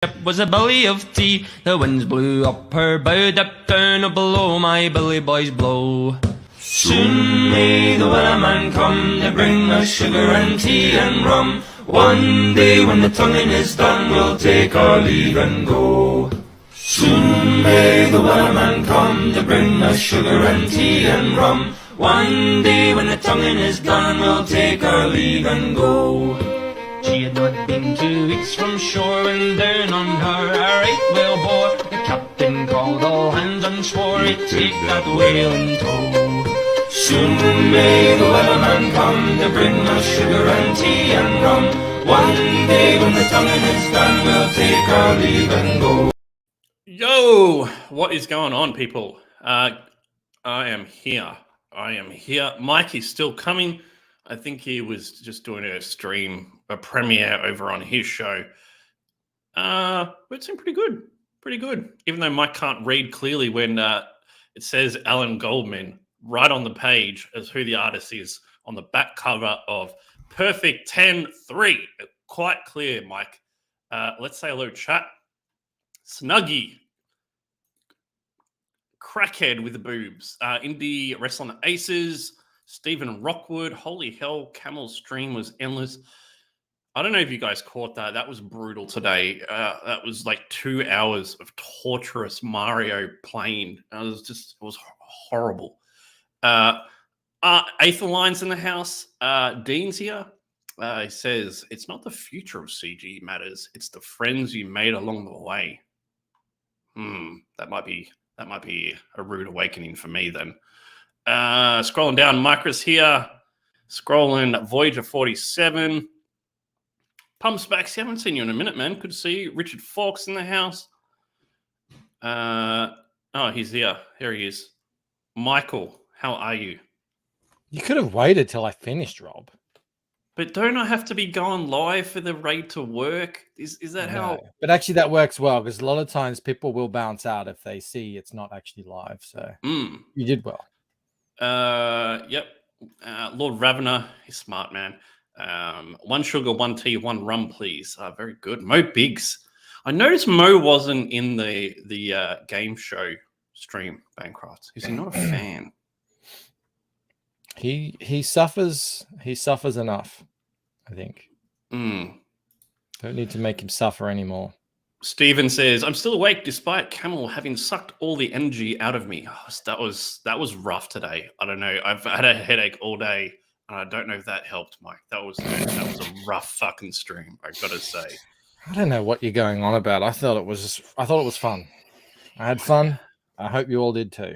It was a belly of tea, the winds blew up her bow, dipped down below, my billy boys blow. Soon may the wellerman come to bring us sugar and tea and rum. One day when the tonguing is done, we'll take our leave and go. Soon may the wellerman come to bring us sugar and tea and rum. One day when the tonguing is done, we'll take our leave and go. She had not been 2 weeks from shore when down on her a right whale bore. The captain called all hands and swore he'd take that whale in tow. Soon may the wellerman come to bring us sugar and tea and rum. One day when the tonguing is done, we'll take our leave and go. Yo, what is going on, people? I am here. Mike is still coming. I think he was just doing a stream, a premiere over on his show. But it seemed pretty good. Pretty good. Even though Mike can't read clearly when it says Alan Goldman right on the page as who the artist is on the back cover of Perfect 10-3. Quite clear, Mike. Let's say hello, chat. Snuggie. Crackhead with the boobs. Indie Wrestling Aces. Stephen Rockwood. Holy hell, Camel's stream was endless. I don't know if you guys caught that. That was brutal today. That was like 2 hours of torturous Mario playing. It was horrible. Eighth Alliance in the house. Dean's here. He says, it's not the future of CG matters. It's the friends you made along the way. That might be a rude awakening for me then. Scrolling down, Micros here. Scrolling, Voyager 47. Pumps back. See, I haven't seen you in a minute, man. Good to see you. Richard Fawkes in the house. Oh, he's here. Here he is. Michael, how are you? You could have waited till I finished, Rob. But don't I have to be going live for the raid to work? Is that how? But actually, that works well because a lot of times people will bounce out if they see it's not actually live. So you did well. Yep. Lord Ravener, he's smart, man. 1 sugar, 1 tea, 1 rum, please. Very good. Mo Biggs. I noticed Mo wasn't in the game show stream, Bancroft. Is he not a fan? He suffers. He suffers enough, I think. Don't need to make him suffer anymore. Steven says, I'm still awake despite Camel having sucked all the energy out of me. Oh, that was rough today. I don't know. I've had a headache all day, and I don't know if that helped, Mike. That was a rough fucking stream, I gotta say. I don't know what you're going on about. I thought it was fun. I had fun. I hope you all did too.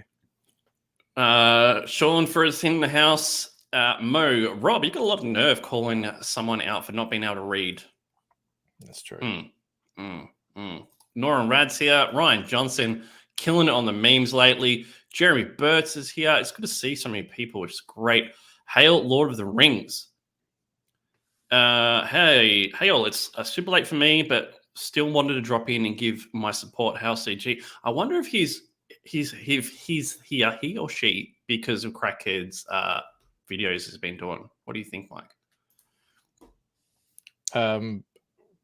Sean for us in the house. Mo, Rob, you got a lot of nerve calling someone out for not being able to read. That's true. Nora Rad's here. Ryan Johnson killing it on the memes lately. Jeremy Burtz is here. It's good to see so many people, which is great. Hail, Lord of the Rings. Hey all. It's super late for me, but still wanted to drop in and give my support. House CG. I wonder if he's here, he or she, because of Crackhead's videos has been doing. What do you think, Mike?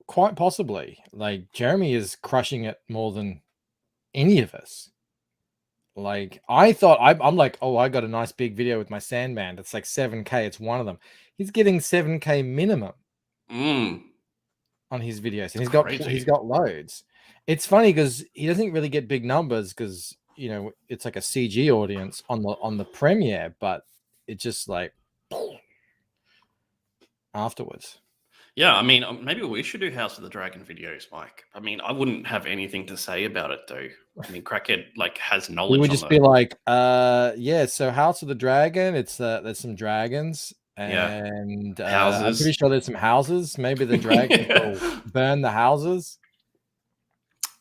Quite possibly. Like, Jeremy is crushing it more than any of us. Like, I thought I'm like, oh, I got a nice big video with my Sandman. It's like 7K. It's one of them. He's getting 7K minimum on his videos, and he's got loads. It's funny because he doesn't really get big numbers because, you know, it's like a CG audience on the premiere, but it's just like afterwards. Yeah, I mean, maybe we should do House of the Dragon videos, Mike. I mean, I wouldn't have anything to say about it, though. I mean, Crackhead has knowledge. We would just be like, yeah. So House of the Dragon, it's there's some dragons and houses. I'm pretty sure there's some houses. Maybe the dragons will burn the houses.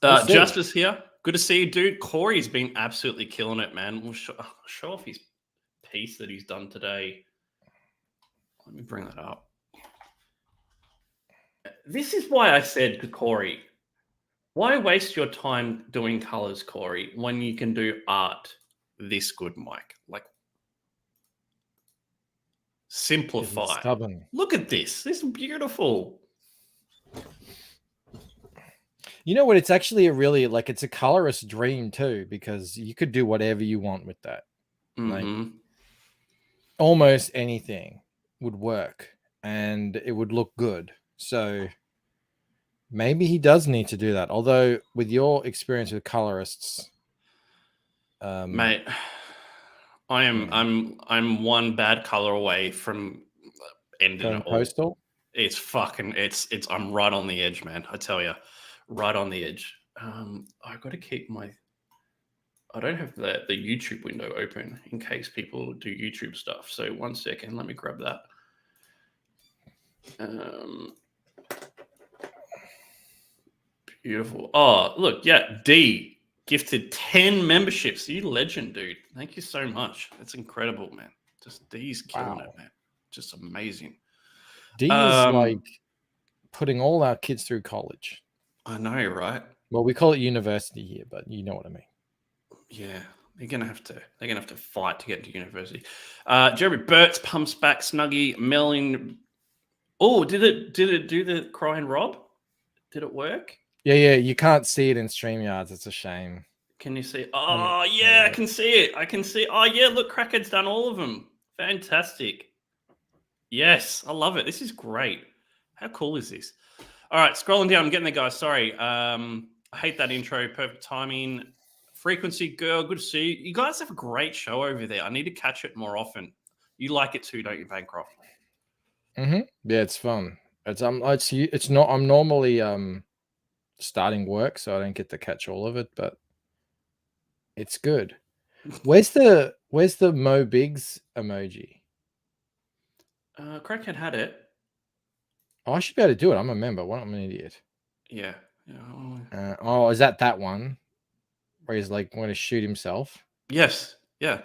Justice here. Good to see you, dude. Corey's been absolutely killing it, man. We'll show off his piece that he's done today. Let me bring that up. This is why I said to Corey, why waste your time doing colors, Corey, when you can do art this good, Mike? Like, simplify. Look at this. This is beautiful. You know what? It's actually a really like it's a colorist dream too, because you could do whatever you want with that. Like Mm-hmm. almost anything would work and it would look good. So maybe he does need to do that. Although with your experience with colorists, Mate, I'm one bad color away from ending going it all. postal. It's fucking I'm right on the edge, man. I tell you, right on the edge. I've got to keep my. I don't have the YouTube window open in case people do YouTube stuff. So 1 second, let me grab that. Beautiful. Oh, look, yeah, D gifted 10 memberships. You legend, dude. Thank you so much. That's incredible, man. Just D's killing it, man. Just amazing. D is like putting all our kids through college. I know, right? Well, we call it university here, but you know what I mean. Yeah, they're gonna have to fight to get into university. Jeremy Burt's pumps back Snuggie Melling. Oh, did it do the crying Rob? Did it work? Yeah. You can't see it in StreamYards. It's a shame. Can you see? Oh, yeah, I can see it. I can see. Oh, yeah, look, Crackhead's done all of them. Fantastic. Yes, I love it. This is great. How cool is this? All right, scrolling down. I'm getting there, guys. Sorry. I hate that intro. Perfect timing. Frequency Girl, good to see you. You guys have a great show over there. I need to catch it more often. You like it too, don't you, Bancroft? Yeah, it's fun. It's not. I'm normally starting work, so I don't get to catch all of it, but it's good. Where's the Mo Biggs emoji? Crackhead had it. Oh, I should be able to do it. I'm a member. What? I'm an idiot. Yeah. Is that one where he's like going to shoot himself? Yes. Yeah.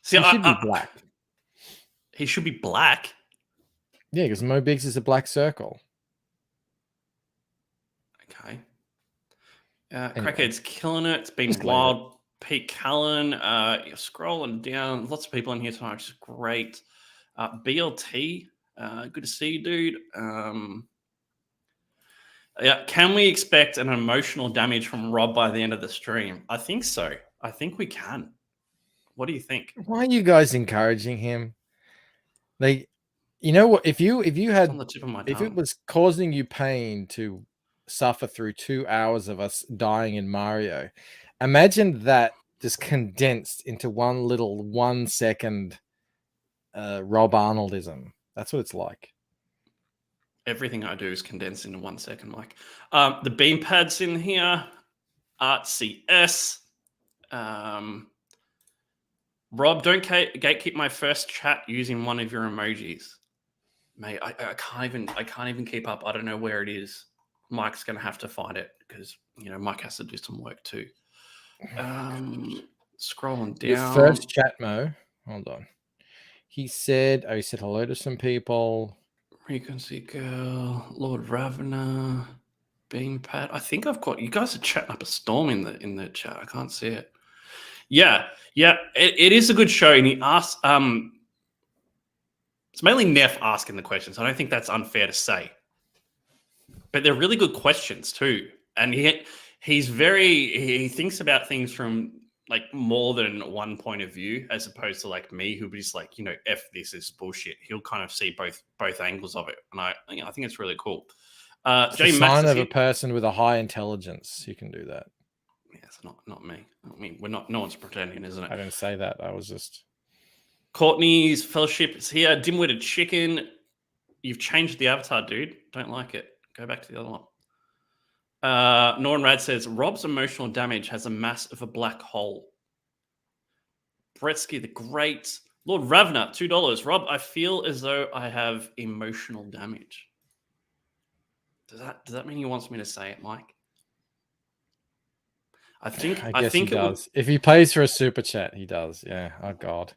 See, he should be black. He should be black. Yeah, because Mo Biggs is a black circle. Okay. Crackhead's killing it. It's been Just wild. Pete Cullen, you're scrolling down. Lots of people in here tonight, which is great. BLT, good to see you, dude. Yeah, can we expect an emotional damage from Rob by the end of the stream? I think so. I think we can. What do you think? Why are you guys encouraging him? Like, you know what? If you had, on the tip of my if tongue. it was causing you pain to suffer through 2 hours of us dying in Mario, imagine that just condensed into one little 1 second Rob Arnoldism. That's what it's like. Everything I do is condensed into 1 second, Mike. The beam pads in here. ArtCS. Rob, don't gatekeep my first chat using one of your emojis. Mate, I can't even keep up. I don't know where it is. Mike's gonna have to find it because Mike has to do some work too. Scrolling down. Your first chat, Mo. Hold on. He said hello to some people. Frequency Girl, Lord Ravener, Beampad. I think I've got you guys are chatting up a storm in the chat. I can't see it. Yeah. It is a good show, and he asks. It's mainly Neff asking the questions. I don't think that's unfair to say, but they're really good questions too. And he thinks about things from like more than one point of view, as opposed to like me, who is like, F this is bullshit. He'll kind of see both angles of it, and I think it's really cool. It's a sign of a person with a high intelligence. You can do that. Yeah, it's not me. I mean, no one's pretending, isn't it? I didn't say that. I was just. Courtney's Fellowship is here. Dim-witted chicken. You've changed the avatar, dude. Don't like it. Go back to the other one. Norman Rad says, Rob's emotional damage has a mass of a black hole. Bretsky the Great. Lord Ravner, $2. Rob, I feel as though I have emotional damage. Does that mean he wants me to say it, Mike? I think he does. If he pays for a super chat, he does. Yeah. Oh God.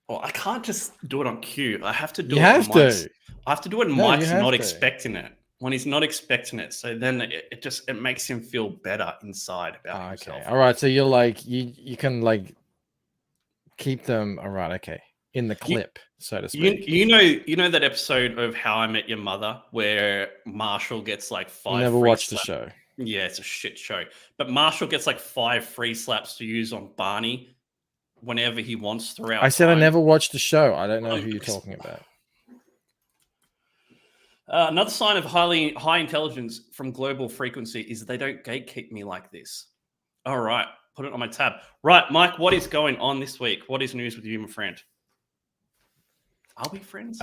Well, I can't just do it on cue. I have to do it. I have to do it when Mike's not expecting it. When he's not expecting it, so then it makes him feel better inside about himself. All right, so you're like you can like keep them. All right, okay, in the clip, so to speak. You know that episode of How I Met Your Mother where Marshall gets like 5. You never watched the show. Yeah, it's a shit show. But Marshall gets like 5 free slaps to use on Barney whenever he wants throughout I said I time. never watched the show. I don't know who you're talking about. Another sign of high intelligence from global frequency is they don't gatekeep me like this. All right, put it on my tab. Right, Mike, what is going on this week? What is news with you, my friend? Are we friends?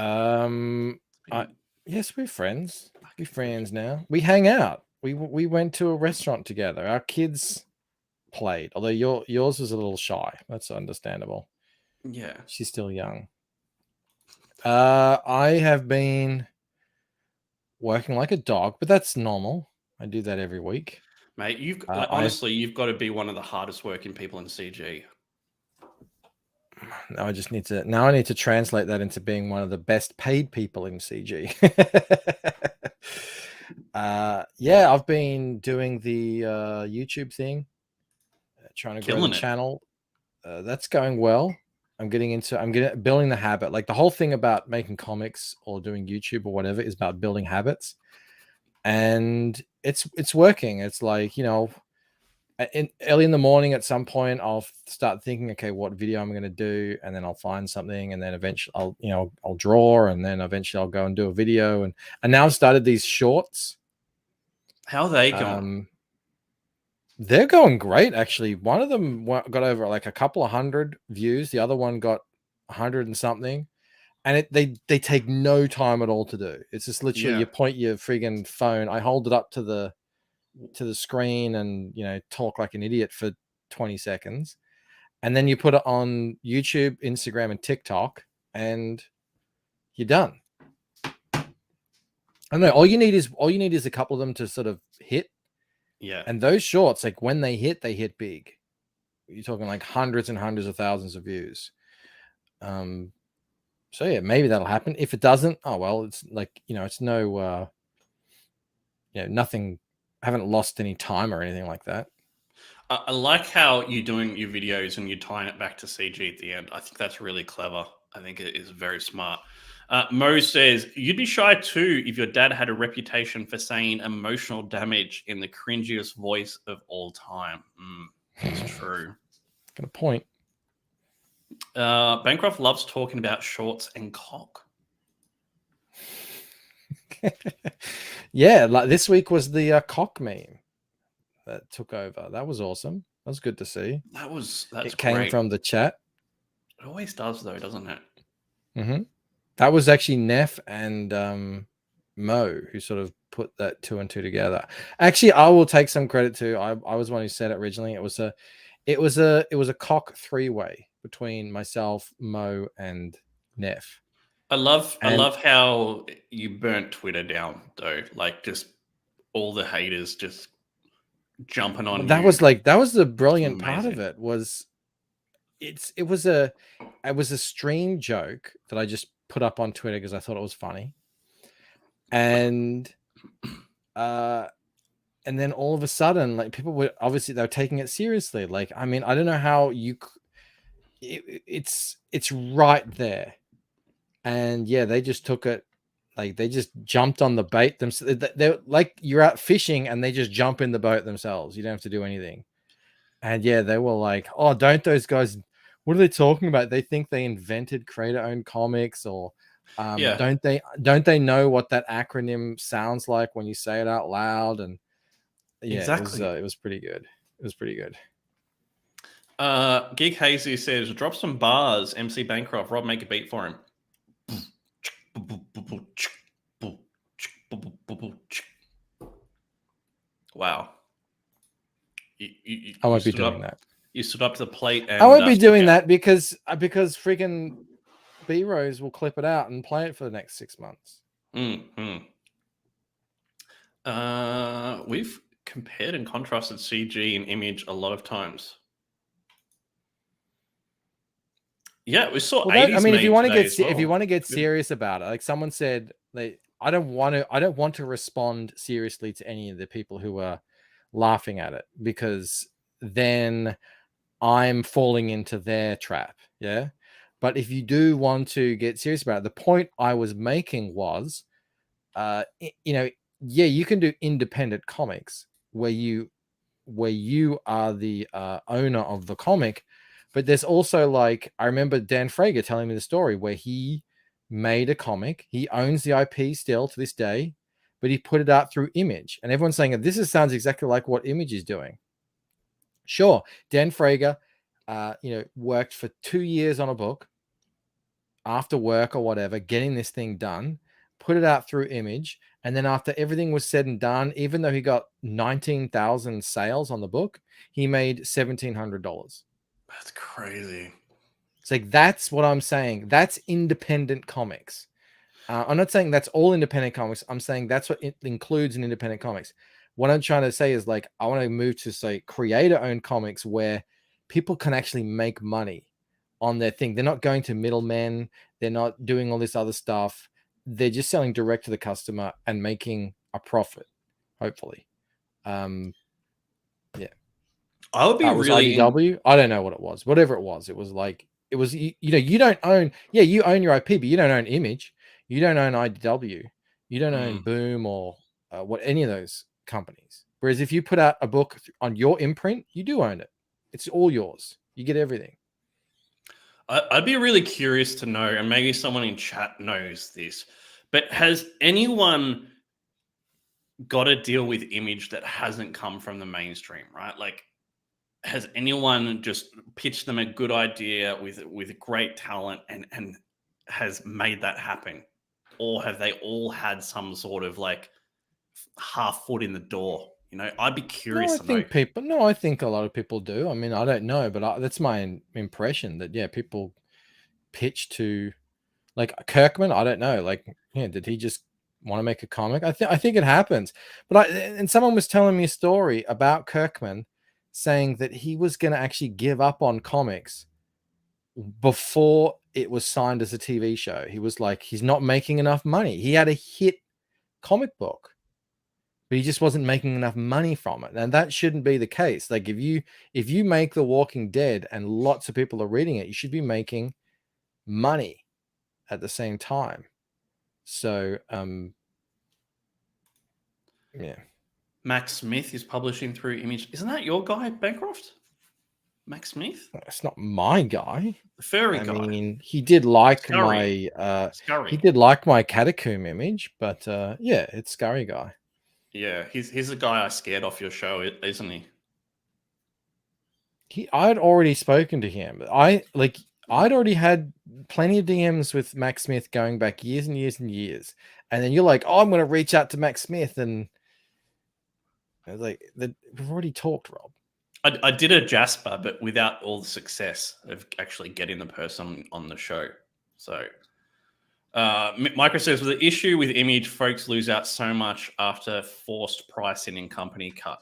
Yes, we're friends. We're friends now. We hang out. We went to a restaurant together. Our kids played, although yours was a little shy. That's understandable. Yeah, she's still young. I have been working like a dog, but that's normal. I do that every week. mate. Honestly, you've got to be one of the hardest working people in CG. Now I need to translate that into being one of the best paid people in CG. Yeah, I've been doing the YouTube thing, trying to grow the channel. That's going well. I'm building the habit. Like the whole thing about making comics or doing YouTube or whatever is about building habits, and it's working. It's like, early in the morning at some point I'll start thinking, okay, what video I'm going to do, and then I'll find something, and then eventually I'll draw, and then eventually I'll go and do a video, and now I've started these shorts. How are they going? They're going great, actually. One of them got over like a couple of hundred views. The other one got 100 and something, and they take no time at all to do. It's just literally you point your friggin' phone. I hold it up to the screen and talk like an idiot for 20 seconds, and then you put it on YouTube, Instagram, and TikTok, and you're done. I don't know. All you need is a couple of them to sort of hit. Yeah. And those shorts, like when they hit big. You're talking like hundreds and hundreds of thousands of views. So yeah, maybe that'll happen. If it doesn't, oh well, it's like, it's no nothing. I haven't lost any time or anything like that. I like how you're doing your videos and you're tying it back to CG at the end. I think that's really clever. I think it is very smart. Mo says, you'd be shy too if your dad had a reputation for saying emotional damage in the cringiest voice of all time. It's true. Got a point. Bancroft loves talking about shorts and cock. Yeah, like this week was the cock meme that took over. That was awesome. That was good to see. It came great. From the chat. It always does, though, doesn't it? Mm-hmm. That was actually Neff and Mo who sort of put that 2 and 2 together. Actually, I will take some credit too. I was one who said it originally. It was a cock 3-way between myself, Mo, and Neff. I love how you burnt Twitter down, though. Like, just all the haters just jumping on. That was the brilliant part of it. It was a stream joke that I just put up on Twitter because I thought it was funny, and then all of a sudden, like, people were obviously, they were taking it seriously. Like, I mean, I don't know how it's right there, and yeah, they just took it, like they just jumped on the bait themselves. They're like, you're out fishing and they just jump in the boat themselves. You don't have to do anything. And yeah, they were like, oh, don't those guys, what are they talking about? They think they invented creator-owned comics, or don't they know what that acronym sounds like when you say it out loud? And yeah, exactly. It was pretty good. It was pretty good. Geek Hazy says, drop some bars, MC Bancroft. Rob, make a beat for him. Wow. I won't be doing that. You stood up to the plate. And, I won't be doing that because freaking B-Rose will clip it out and play it for the next 6 months. We've compared and contrasted CG and image a lot of times. Yeah, we saw. Well, I mean, if you want to get serious about it, like someone said, I don't want to respond seriously to any of the people who are laughing at it, because then I'm falling into their trap. Yeah. But if you do want to get serious about it, the point I was making was, yeah, you can do independent comics, where you are the owner of the comic, but there's also like, I remember Dan Frager telling me the story where he made a comic. He owns the IP still to this day, but he put it out through Image, and everyone's saying that this sounds exactly like what Image is doing. Sure, Dan Frager, worked for 2 years on a book after work or whatever, getting this thing done, put it out through Image, and then after everything was said and done, even though he got 19,000 sales on the book, he made $1,700. That's crazy. It's like, that's what I'm saying. That's independent comics. I'm not saying that's all independent comics. I'm saying that's what it includes in independent comics. What I'm trying to say is, like, I want to move to, say, creator-owned comics where people can actually make money on their thing. They're not going to middlemen. They're not doing all this other stuff. They're just selling direct to the customer and making a profit, hopefully. Yeah. I would be really IDW. I don't know what it was. Whatever it was like, it was, you don't own, you own your IP, but you don't own Image. You don't own IDW. You don't own Boom or any of those companies. Whereas if you put out a book on your imprint, you do own it. It's all yours. You get everything. I'd be really curious to know, and maybe someone in chat knows this, but has anyone got a deal with Image that hasn't come from the mainstream, right? Like, has anyone just pitched them a good idea with great talent and has made that happen? Or have they all had some sort of like half foot in the door? I'd be curious to know. I think a lot of people do. I mean, I don't know, but that's my impression that, people pitch to, like, Kirkman. I don't know. Like, did he just want to make a comic? I think it happens. But and someone was telling me a story about Kirkman saying that he was going to actually give up on comics before it was signed as a TV show. He was like, he's not making enough money. He had a hit comic book, but he just wasn't making enough money from it. And that shouldn't be the case. Like, if you make The Walking Dead and lots of people are reading it, you should be making money at the same time. So, yeah. Max Smith is publishing through Image. Isn't that your guy, Bancroft? Max Smith? It's not my guy. The furry guy. I mean, he did like Scurry. he did like my Catacomb image, but it's Scurry guy. Yeah, he's the guy I scared off your show, isn't he? I'd already spoken to him. I'd already had plenty of DMs with Max Smith going back years and years and years. And then you're like, oh, I'm going to reach out to Max Smith. And I was like, we've already talked, Rob. I did a Jasper, but without all the success of actually getting the person on the show. So Micro says, with the issue with Image, folks lose out so much after forced pricing and company cut.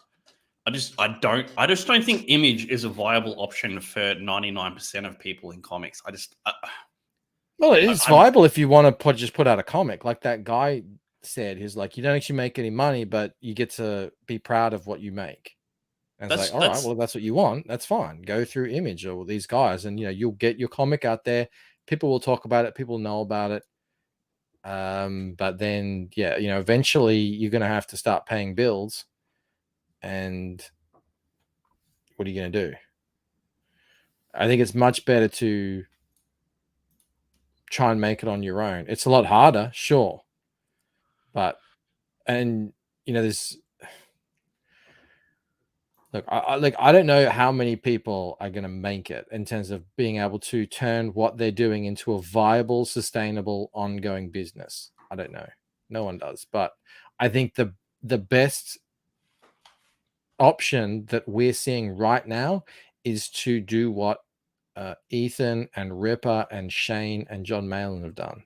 I just don't think Image is a viable option for 99% of people in comics. Well, it is viable if you want to just put out a comic, like that guy said. He's like, you don't actually make any money, but you get to be proud of what you make. And it's like, all right, well, if that's what you want, that's fine. Go through Image or these guys, and you'll get your comic out there. People will talk about it. People know about it. But then, eventually you're going to have to start paying bills. And what are you going to do? I think it's much better to try and make it on your own. It's a lot harder, sure. But, there's, look, I don't know how many people are going to make it in terms of being able to turn what they're doing into a viable, sustainable, ongoing business. I don't know. No one does. But I think the best option that we're seeing right now is to do what Ethan and Ripper and Shane and John Malin have done.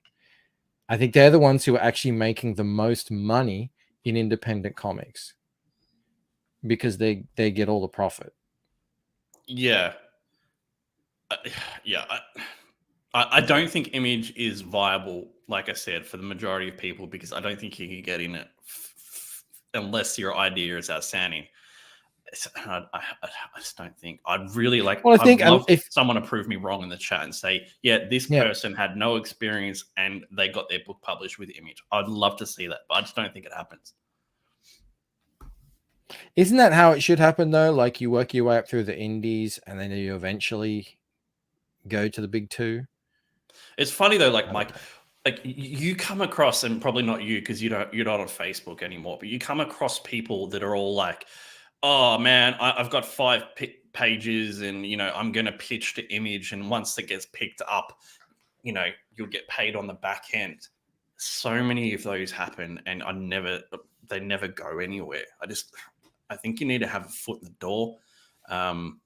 I think they're the ones who are actually making the most money in independent comics because they get all the profit. Yeah. I don't think Image is viable, like I said, for the majority of people, because I don't think you can get in it unless your idea is outstanding. I just don't think. I'd really like. Well, I think if someone to prove me wrong in the chat and say, this person had no experience and they got their book published with Image. I'd love to see that, but I just don't think it happens. Isn't that how it should happen though? Like you work your way up through the indies and then you eventually go to the big two. It's funny though, like I Mike, don't know. like you come across, and probably not you because you're not on Facebook anymore, but you come across people that are all like, "Oh man, I've got 5 pages, and I'm gonna pitch the image, and once it gets picked up, you'll get paid on the back end." So many of those happen, and they never go anywhere. I think you need to have a foot in the door. Um,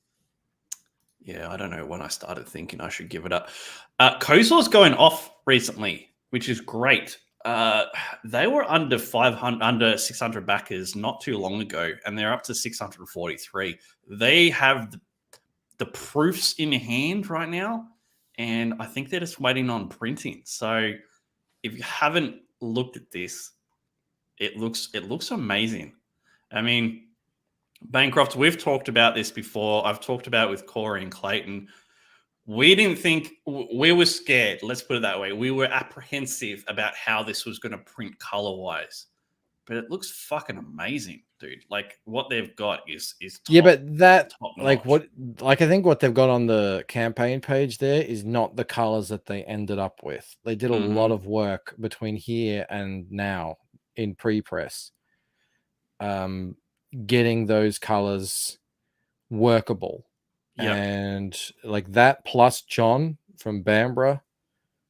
yeah, I don't know when I started thinking I should give it up. Kozor's going off recently, which is great. They were under 500, under 600 backers not too long ago, and they're up to 643. They have the proofs in hand right now, and I think they're just waiting on printing. So if you haven't looked at this, it looks amazing. I mean, Bancroft, we've talked about this before. I've talked about it with Corey and Clayton. We didn't think, we were scared. Let's put it that way. We were apprehensive about how this was going to print color wise, but it looks fucking amazing, dude. Like what they've got is Yeah, but that top like notch. I think what they've got on the campaign page there is not the colors that they ended up with. They did a lot of work between here and now in pre-press, getting those colors workable. Yep. And like that plus John from Bambra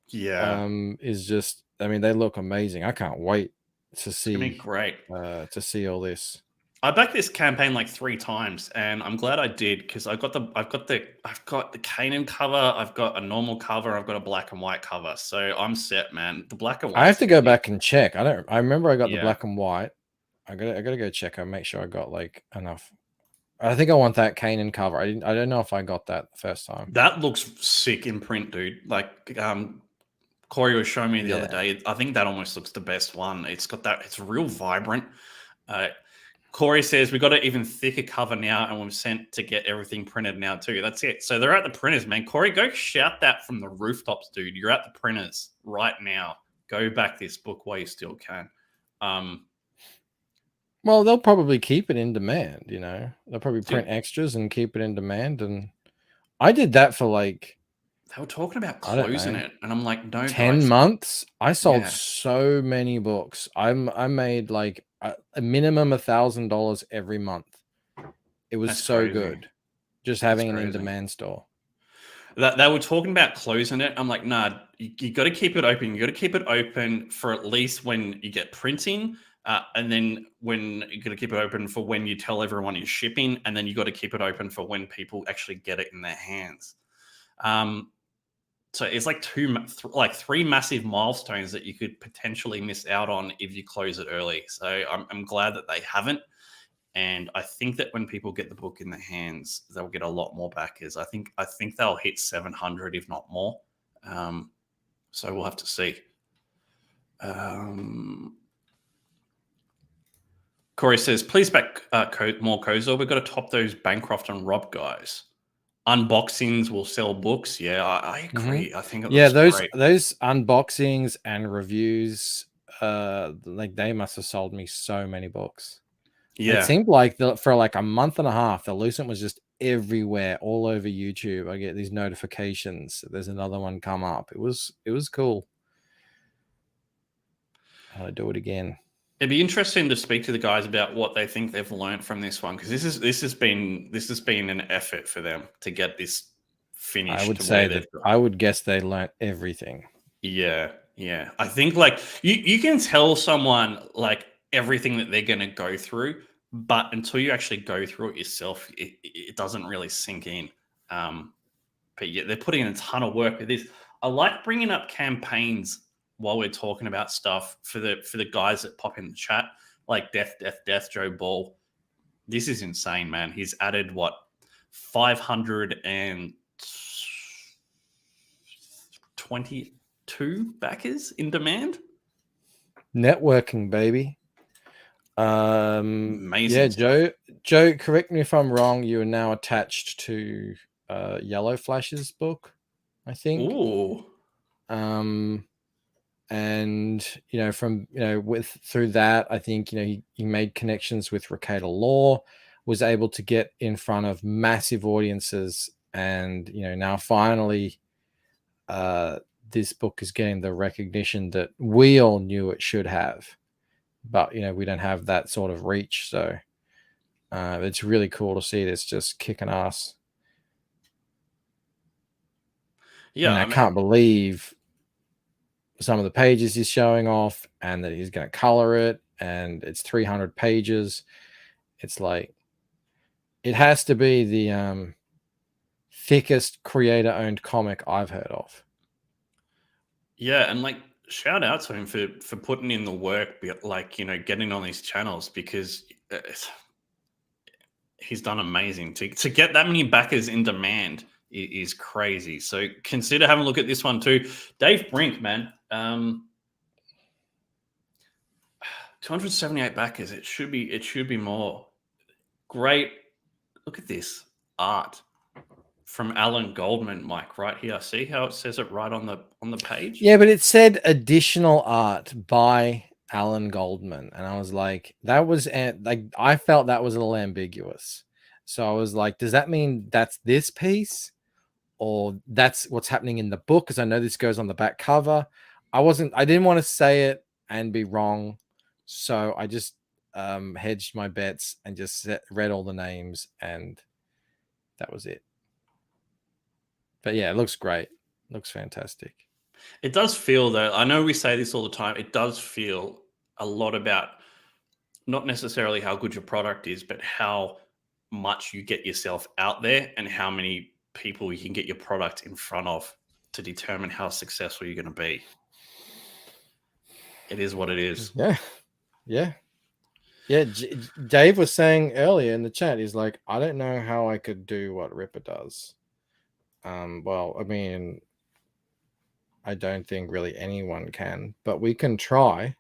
Yeah. is just, I mean, they look amazing. I can't wait to It's gonna be see great. all this. I backed this campaign like 3 times, and I'm glad I did because I've got the Kanan cover, I've got a normal cover, I've got a black and white cover, so I'm set, man. The black and white. I have to go back and check. I remember I got the Yeah. black and white. I gotta go check and make sure I got like enough. I think I want that Kanan cover. I don't know if I got that the first time. That looks sick in print, dude. Like Corey was showing me the other Yeah. day. I think that almost looks the best one. It's got that. It's real vibrant. Corey says we got an even thicker cover now, and we've sent to get everything printed now too. That's it. So they're at the printers, man. Corey, go shout that from the rooftops, dude. You're at the printers right now. Go back this book while you still can. Well, they'll probably keep it in demand. They'll probably print extras and keep it in demand. And I did that for like, they were talking about I don't closing know, it, and I'm like, no, 10 guys. months. I sold Yeah. so many books. I made like a minimum $1,000 every month. It was That's so crazy. good just having an crazy. in-demand store. They were talking about closing it. I'm like, nah, you got to keep it open. You got to keep it open for at least when you get printing, and then when you got to keep it open for when you tell everyone you're shipping, and then you got to keep it open for when people actually get it in their hands. So it's like 3 massive milestones that you could potentially miss out on if you close it early. So I'm glad that they haven't. And I think that when people get the book in their hands, they'll get a lot more backers. I think they'll hit 700, if not more. So we'll have to see. Corey says, please back more Kozor. We've got to top those Bancroft and Rob guys. Unboxings will sell books. Yeah, I agree. I think it looks great. Those unboxings and reviews, like they must have sold me so many books. Yeah. It seemed like for like a month and a half, the Lucent was just everywhere, all over YouTube. I get these notifications. There's another one come up. It was cool. I'll do it again. It'd be interesting to speak to the guys about what they think they've learned from this one, because this has been an effort for them to get this finished. I would say that I would guess they learned everything. Yeah. I think like you can tell someone like everything that they're going to go through, but until you actually go through it yourself, it doesn't really sink in. But yeah, they're putting in a ton of work with this. I like bringing up campaigns while we're talking about stuff for the guys that pop in the chat, like Death, Joe Ball. This is insane, man. He's added 522 backers in demand. Networking, baby. Amazing. Yeah, Joe, correct me if I'm wrong. You are now attached to Yellow Flash's book, I think. Ooh. and from through that, I think he made connections with Replicator Law, was able to get in front of massive audiences, and now finally this book is getting the recognition that we all knew it should have, but we don't have that sort of reach. So it's really cool to see this just kicking ass. Yeah, and I can't believe some of the pages he's showing off, and that he's going to color it, and it's 300 pages. It's like, it has to be the thickest creator-owned comic I've heard of. Yeah, and like, shout out to him for putting in the work, like, getting on these channels, because he's done amazing. To get that many backers in demand is crazy. So consider having a look at this one too. Dave Brink, man. 278 backers. It should be more. Great. Look at this art from Alan Goldman, Mike, right here. See how it says it right on the page? Yeah, but it said additional art by Alan Goldman, and I was like, that was like, I felt that was a little ambiguous. So I was like, does that mean that's this piece, or that's what's happening in the book? Because I know this goes on the back cover. I didn't want to say it and be wrong, so I just hedged my bets and just read all the names, and that was it. But yeah, it looks great. It looks fantastic. It does feel, though, I know we say this all the time, it does feel a lot about not necessarily how good your product is, but how much you get yourself out there and how many people you can get your product in front of to determine how successful you're going to be. It is what it is. Yeah. Dave was saying earlier in the chat, he's like, I don't know how I could do what Ripper does. Well, I mean, I don't think really anyone can, but we can try.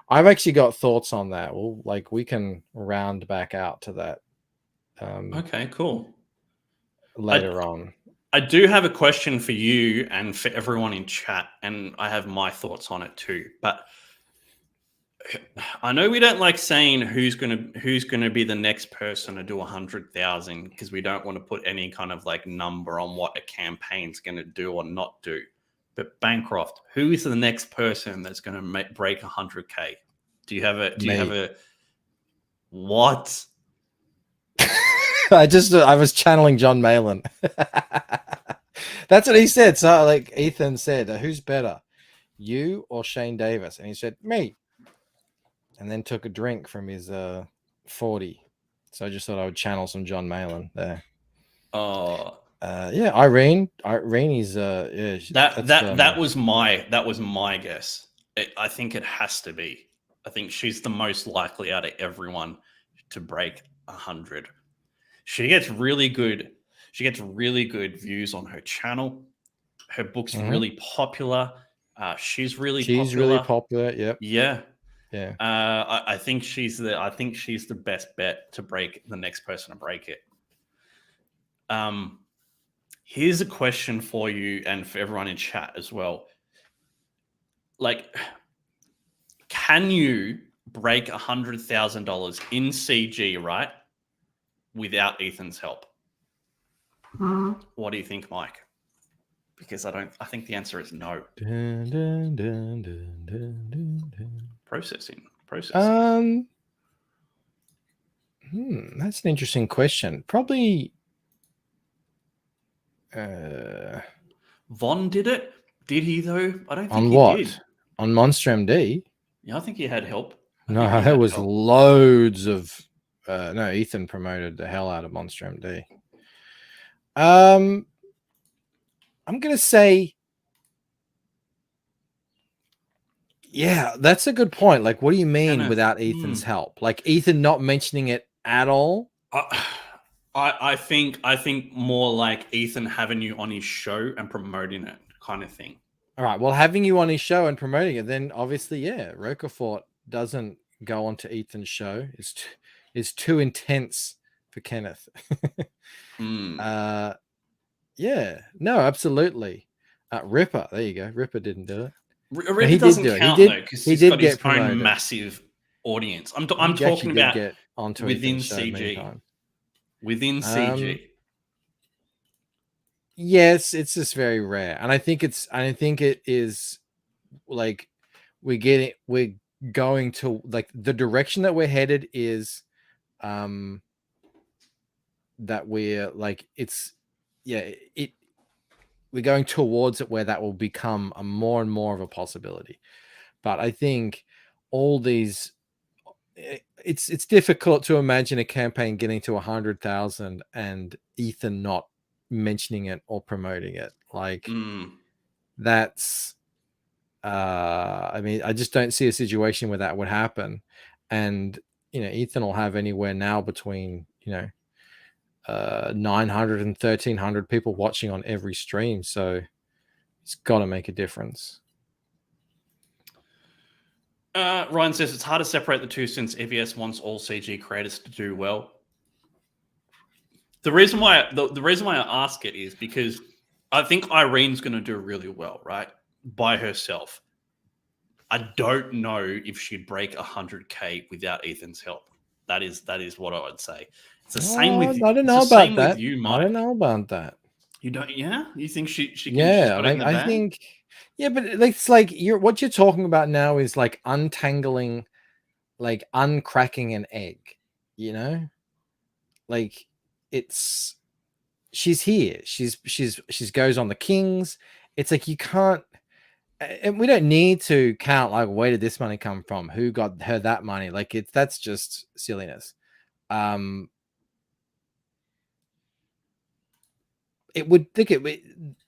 I've actually got thoughts on that. Well, like, we can round back out to that. Okay, cool. Later on. I do have a question for you and for everyone in chat, and I have my thoughts on it too. But I know we don't like saying who's gonna be the next person to do 100,000, because we don't want to put any kind of like number on what a campaign's going to do or not do. But Bancroft, who is the next person that's going to break 100K? Do you have a what? I was channeling John Malin. That's what he said. So like, Ethan said, who's better, you or Shane Davis? And he said, me. And then took a drink from his 40. So I just thought I would channel some John Malin there. Oh, yeah, Irene is yeah, that was my guess. I think it has to be. I think she's the most likely out of everyone to break 100. She gets really good views on her channel. Her book's really popular. She's really popular. Yep. Yeah. Yeah. I think she's the best bet to break the next person to break it. Here's a question for you and for everyone in chat as well. Like, can you break $100,000 in CG, right, without Ethan's help? What do you think, Mike? Because I think the answer is no. Processing. That's an interesting question. Probably Von did it. Did he though? I don't think on he what? did. On Monster MD? Yeah, I think he had help. No, there was loads of no, Ethan promoted the hell out of Monster MD. I'm gonna say, yeah, that's a good point. Like, what do you mean without Ethan's help? Like, Ethan not mentioning it at all? I think more like Ethan having you on his show and promoting it, kind of thing. All right. Well, having you on his show and promoting it, then obviously, yeah, Roquefort doesn't go onto Ethan's show. It's too intense for Kenneth. Yeah. No, absolutely. Ripper. There you go. Ripper didn't do it. Ripper he did doesn't do it. count though because He he's did got his get own promoted. massive audience. I'm He talking actually did about get onto within Ethan's show many CG. times. Within CG. Yes, it's just very rare, and I think it is like we're going to like the direction that we're headed is that we're like we're going towards it where that will become a more and more of a possibility. But I think all these it's difficult to imagine a campaign getting to 100,000 and Ethan not mentioning it or promoting it. Like that's I mean, I just don't see a situation where that would happen. And Ethan will have anywhere now between 900 and 1,300 people watching on every stream, so it's got to make a difference. Ryan says it's hard to separate the two since EVS wants all CG creators to do well. The reason why I ask it is because I think Irene's going to do really well, right, by herself. I don't know if she'd break 100K without Ethan's help. That is what I would say. It's the same with I don't know about that. with you, Mike. I don't know about that. You don't? Yeah, you think she can? Yeah, she's got it in the bag? I think. Yeah, but it's like what you're talking about now is like untangling, like uncracking an egg. Like it's she's here. She's goes on the Kings. It's like you can't. And we don't need to count like where did this money come from? Who got her that money? Like that's just silliness. It would think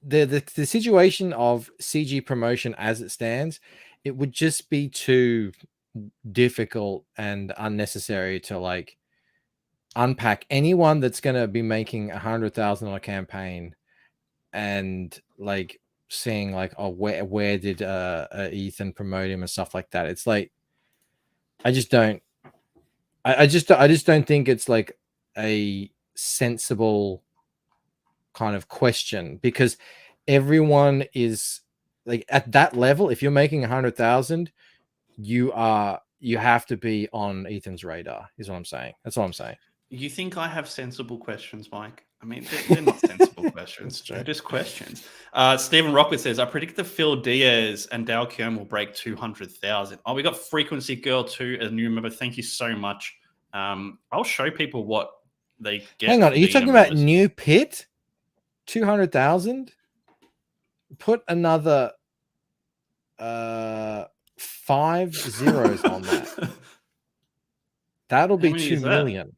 the situation of CG promotion as it stands, it would just be too difficult and unnecessary to like unpack anyone that's going to be making $100,000 on a campaign and like seeing like, oh, where did Ethan promote him and stuff like that. It's like I just don't think it's like a sensible kind of question, because everyone is like at that level. If you're making 100,000, you have to be on Ethan's radar, is what I'm saying. That's all I'm saying. You think I have sensible questions, Mike? I mean, they're not sensible questions. They're just questions. Stephen Rockwood says, I predict that Phil Diaz and Dale Kearn will break 200,000. Oh, we got Frequency Girl too, a new member. Thank you so much. I'll show people what they get. Hang on, are you talking about New Pit? 200,000? Put another 5 zeros on that. That'll be 2 million.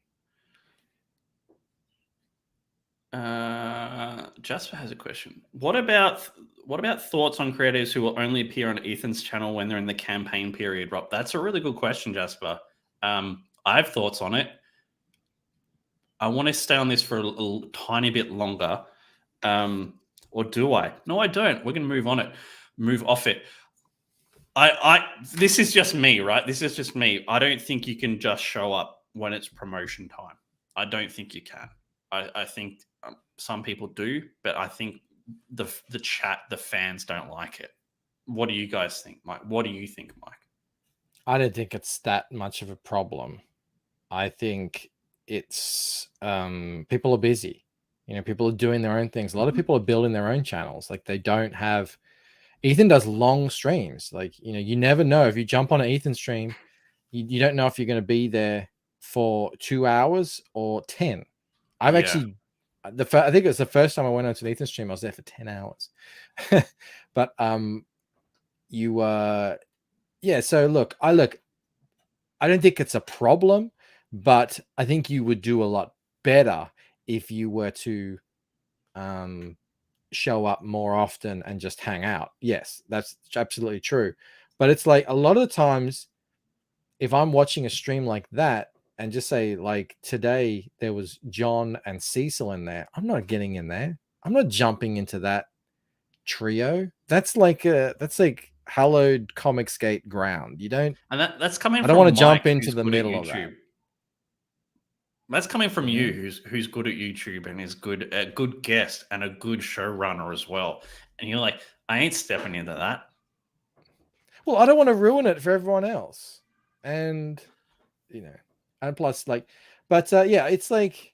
Jasper has a question. What about thoughts on creators who will only appear on Ethan's channel when they're in the campaign period, Rob? That's a really good question, Jasper. I have thoughts on it. I want to stay on this for a tiny bit longer. Or do I? No, I don't. We're going to move off it. This is just me, right? This is just me. I don't think you can just show up when it's promotion time. I don't think you can. I think some people do, but I think the chat, the fans don't like it. What do you guys think, Mike? What do you think, Mike? I don't think it's that much of a problem. I think it's people are busy. People are doing their own things. A lot of people are building their own channels. Like they don't have. Ethan does long streams. Like you never know if you jump on an Ethan stream, you don't know if you're going to be there for 2 hours or 10. I've actually, I think it was the first time I went onto an Ethan stream, I was there for 10 hours. But so look, I don't think it's a problem, but I think you would do a lot better if you were to show up more often and just hang out. Yes, that's absolutely true. But it's like a lot of the times, if I'm watching a stream like that and just say like today there was John and Cecil in there, I'm not getting in there. I'm not jumping into that trio. That's like hallowed Comicsgate ground. You don't. And that's coming. I don't want to jump into the middle of that. That's coming from you, who's good at YouTube and is a good guest and a good showrunner as well. And you're like, I ain't stepping into that. Well, I don't want to ruin it for everyone else, and and plus, like, but yeah, it's like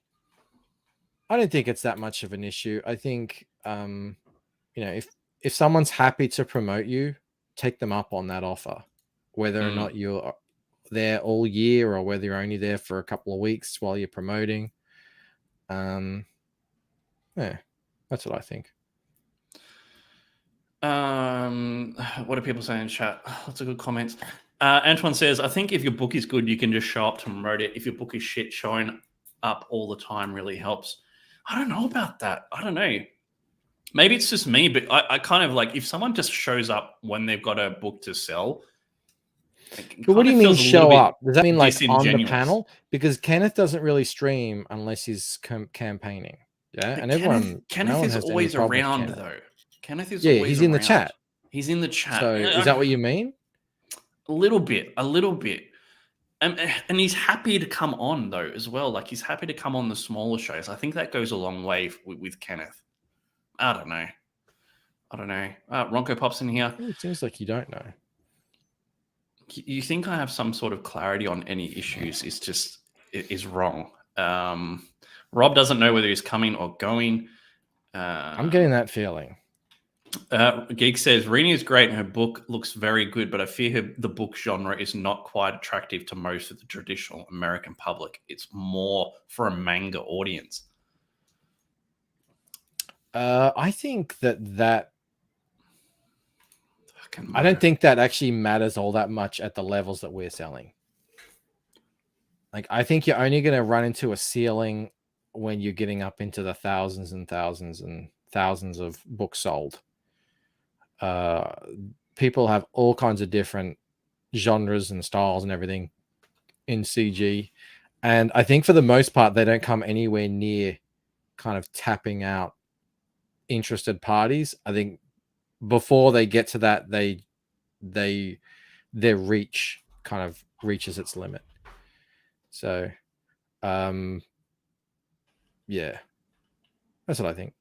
I don't think it's that much of an issue. I think if someone's happy to promote you, take them up on that offer, whether or not you're there all year or whether you're only there for a couple of weeks while you're promoting. Yeah, that's what I think. What are people saying in chat? Lots of good comments. Antoine says, I think if your book is good, you can just show up to promote it. If your book is shit, showing up all the time really helps. I don't know about that. I don't know. Maybe it's just me, but I kind of like if someone just shows up when they've got a book to sell. But what do you mean show up? Does that mean like on the panel? Because Kenneth doesn't really stream unless he's campaigning. Yeah, But and everyone, Kenneth no one is has always any problem with around Kenneth. though. Kenneth is Yeah, always he's in the around. chat. He's in the chat. So is that what you mean? A little bit. And he's happy to come on though as well. Like he's happy to come on the smaller shows. I think that goes a long way with Kenneth. I don't know. Ronco pops in here. It seems like you don't know. You think I have some sort of clarity on any issues? Is wrong. Rob doesn't know whether he's coming or going. I'm getting that feeling. Geek says Rini is great and her book looks very good, but I fear the book genre is not quite attractive to most of the traditional American public. It's more for a manga audience. I think that I don't think that actually matters all that much at the levels that we're selling. Like, I think you're only going to run into a ceiling when you're getting up into the thousands and thousands and thousands of books sold. People have all kinds of different genres and styles and everything in CG. And I think for the most part, they don't come anywhere near kind of tapping out interested parties. I think before they get to that, their reach kind of reaches its limit. So, yeah, that's what I think.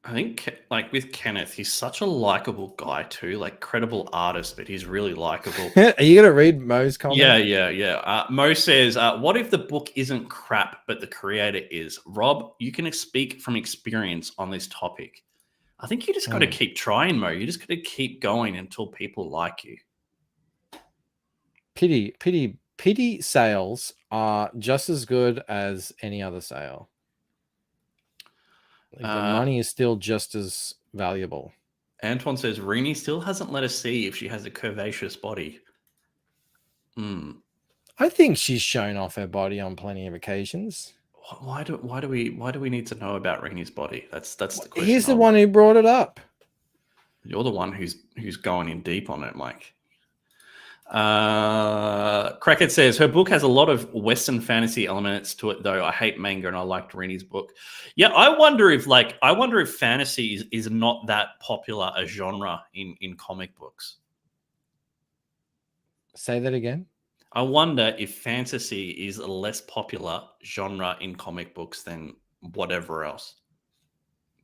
I think, like with Kenneth, he's such a likable guy too, like credible artist, but he's really likable. Are you gonna read Mo's comment? Yeah. Mo says, "What if the book isn't crap, but the creator is?" Rob, you can speak from experience on this topic. I think you just got to keep trying, Mo. You just got to keep going until people like you. Pity sales are just as good as any other sale. Like the money is still just as valuable. Antoine says Rini still hasn't let us see if she has a curvaceous body. I think she's shown off her body on plenty of occasions. Why do we need to know about Rini's body? That's the question. He's the one who brought it up. You're the one who's going in deep on it, Mike. Crackett says her book has a lot of Western fantasy elements to it, though. I hate manga and I liked Rini's book. Yeah, I wonder if fantasy is not that popular a genre in comic books. Say that again. I wonder if fantasy is a less popular genre in comic books than whatever else.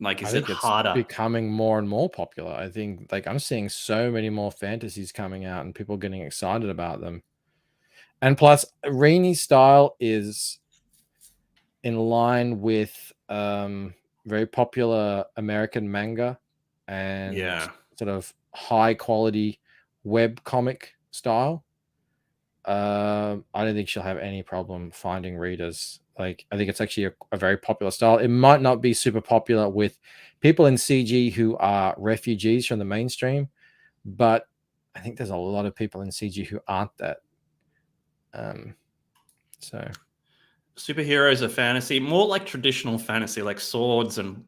Like, is it harder? It's becoming more and more popular. I think, like, I'm seeing so many more fantasies coming out and people getting excited about them. And plus, Rini's style is in line with very popular American manga and sort of high quality web comic style. I don't think she'll have any problem finding readers. Like, I think it's actually a very popular style. It might not be super popular with people in CG who are refugees from the mainstream, but I think there's a lot of people in CG who aren't that. So superheroes are fantasy, more like traditional fantasy, like swords and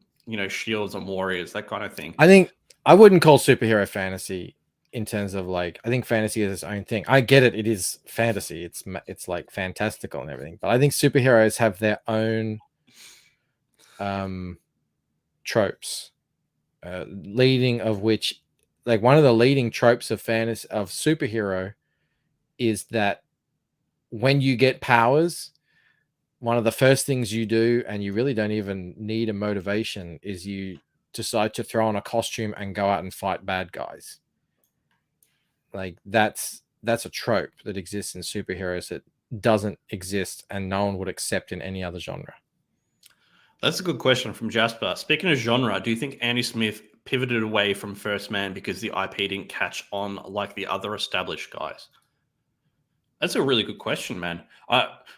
shields and warriors, that kind of thing. I think I wouldn't call superhero fantasy in terms of, like, I think fantasy is its own thing. I get it. It is fantasy. It's like fantastical and everything. But I think superheroes have their own tropes, leading of which, like, one of the leading tropes of fantasy of superhero is that when you get powers, one of the first things you do, and you really don't even need a motivation, is you decide to throw on a costume and go out and fight bad guys. Like that's a trope that exists in superheroes that doesn't exist and no one would accept in any other genre. That's a good question from Jasper. Speaking of genre, do you think Andy Smith pivoted away from First Man because the IP didn't catch on like the other established guys? That's a really good question, man.